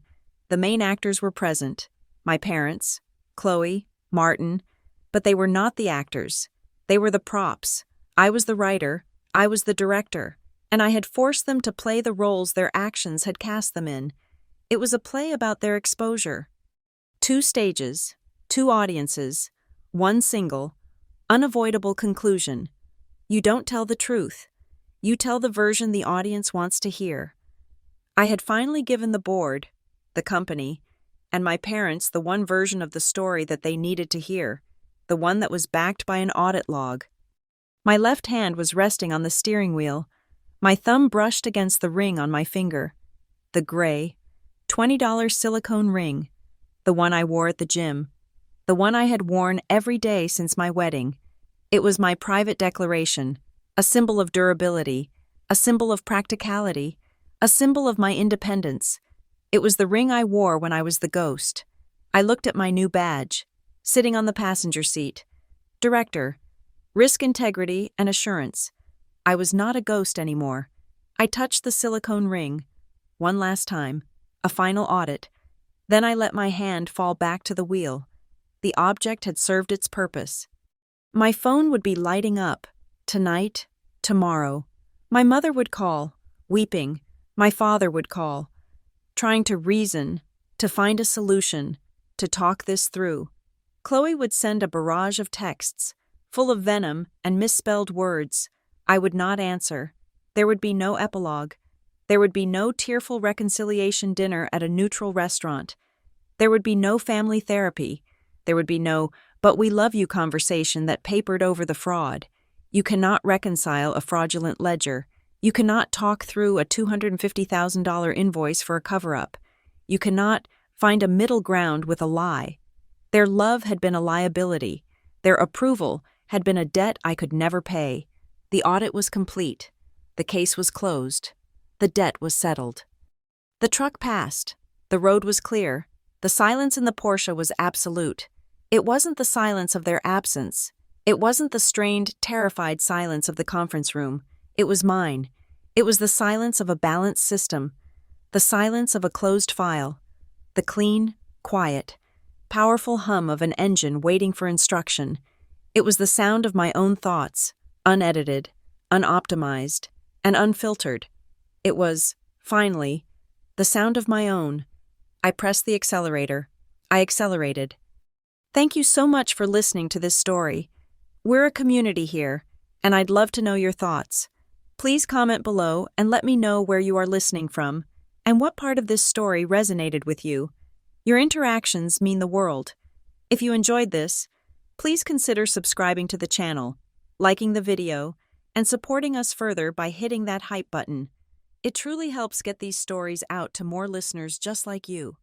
[SPEAKER 1] the main actors were present, my parents, Chloe, Martin, but they were not the actors. They were the props. I was the writer, I was the director, and I had forced them to play the roles their actions had cast them in. It was a play about their exposure. 2 stages, 2 audiences, 1 single, unavoidable conclusion. You don't tell the truth. You tell the version the audience wants to hear. I had finally given the board, the company, and my parents the one version of the story that they needed to hear, the one that was backed by an audit log. My left hand was resting on the steering wheel. My thumb brushed against the ring on my finger. The gray, $20 silicone ring, the one I wore at the gym, the one I had worn every day since my wedding. It was my private declaration, a symbol of durability, a symbol of practicality, a symbol of my independence. It was the ring I wore when I was the ghost. I looked at my new badge, sitting on the passenger seat. Director, risk integrity and assurance. I was not a ghost anymore. I touched the silicone ring. One last time, a final audit. Then I let my hand fall back to the wheel. The object had served its purpose. My phone would be lighting up. Tonight, tomorrow. My mother would call, weeping. My father would call, trying to reason, to find a solution, to talk this through. Chloe would send a barrage of texts, full of venom and misspelled words. I would not answer. There would be no epilogue. There would be no tearful reconciliation dinner at a neutral restaurant. There would be no family therapy. There would be no "but we love you" conversation that papered over the fraud. You cannot reconcile a fraudulent ledger. You cannot talk through a $250,000 invoice for a cover-up. You cannot find a middle ground with a lie. Their love had been a liability. Their approval had been a debt I could never pay. The audit was complete. The case was closed. The debt was settled. The truck passed. The road was clear. The silence in the Porsche was absolute. It wasn't the silence of their absence. It wasn't the strained, terrified silence of the conference room. It was mine. It was the silence of a balanced system. The silence of a closed file. The clean, quiet, powerful hum of an engine waiting for instruction. It was the sound of my own thoughts, unedited, unoptimized, and unfiltered. It was, finally, the sound of my own. I pressed the accelerator. I accelerated. Thank you so much for listening to this story. We're a community here, and I'd love to know your thoughts. Please comment below and let me know where you are listening from and what part of this story resonated with you. Your interactions mean the world. If you enjoyed this, please consider subscribing to the channel, liking the video, and supporting us further by hitting that hype button. It truly helps get these stories out to more listeners just like you.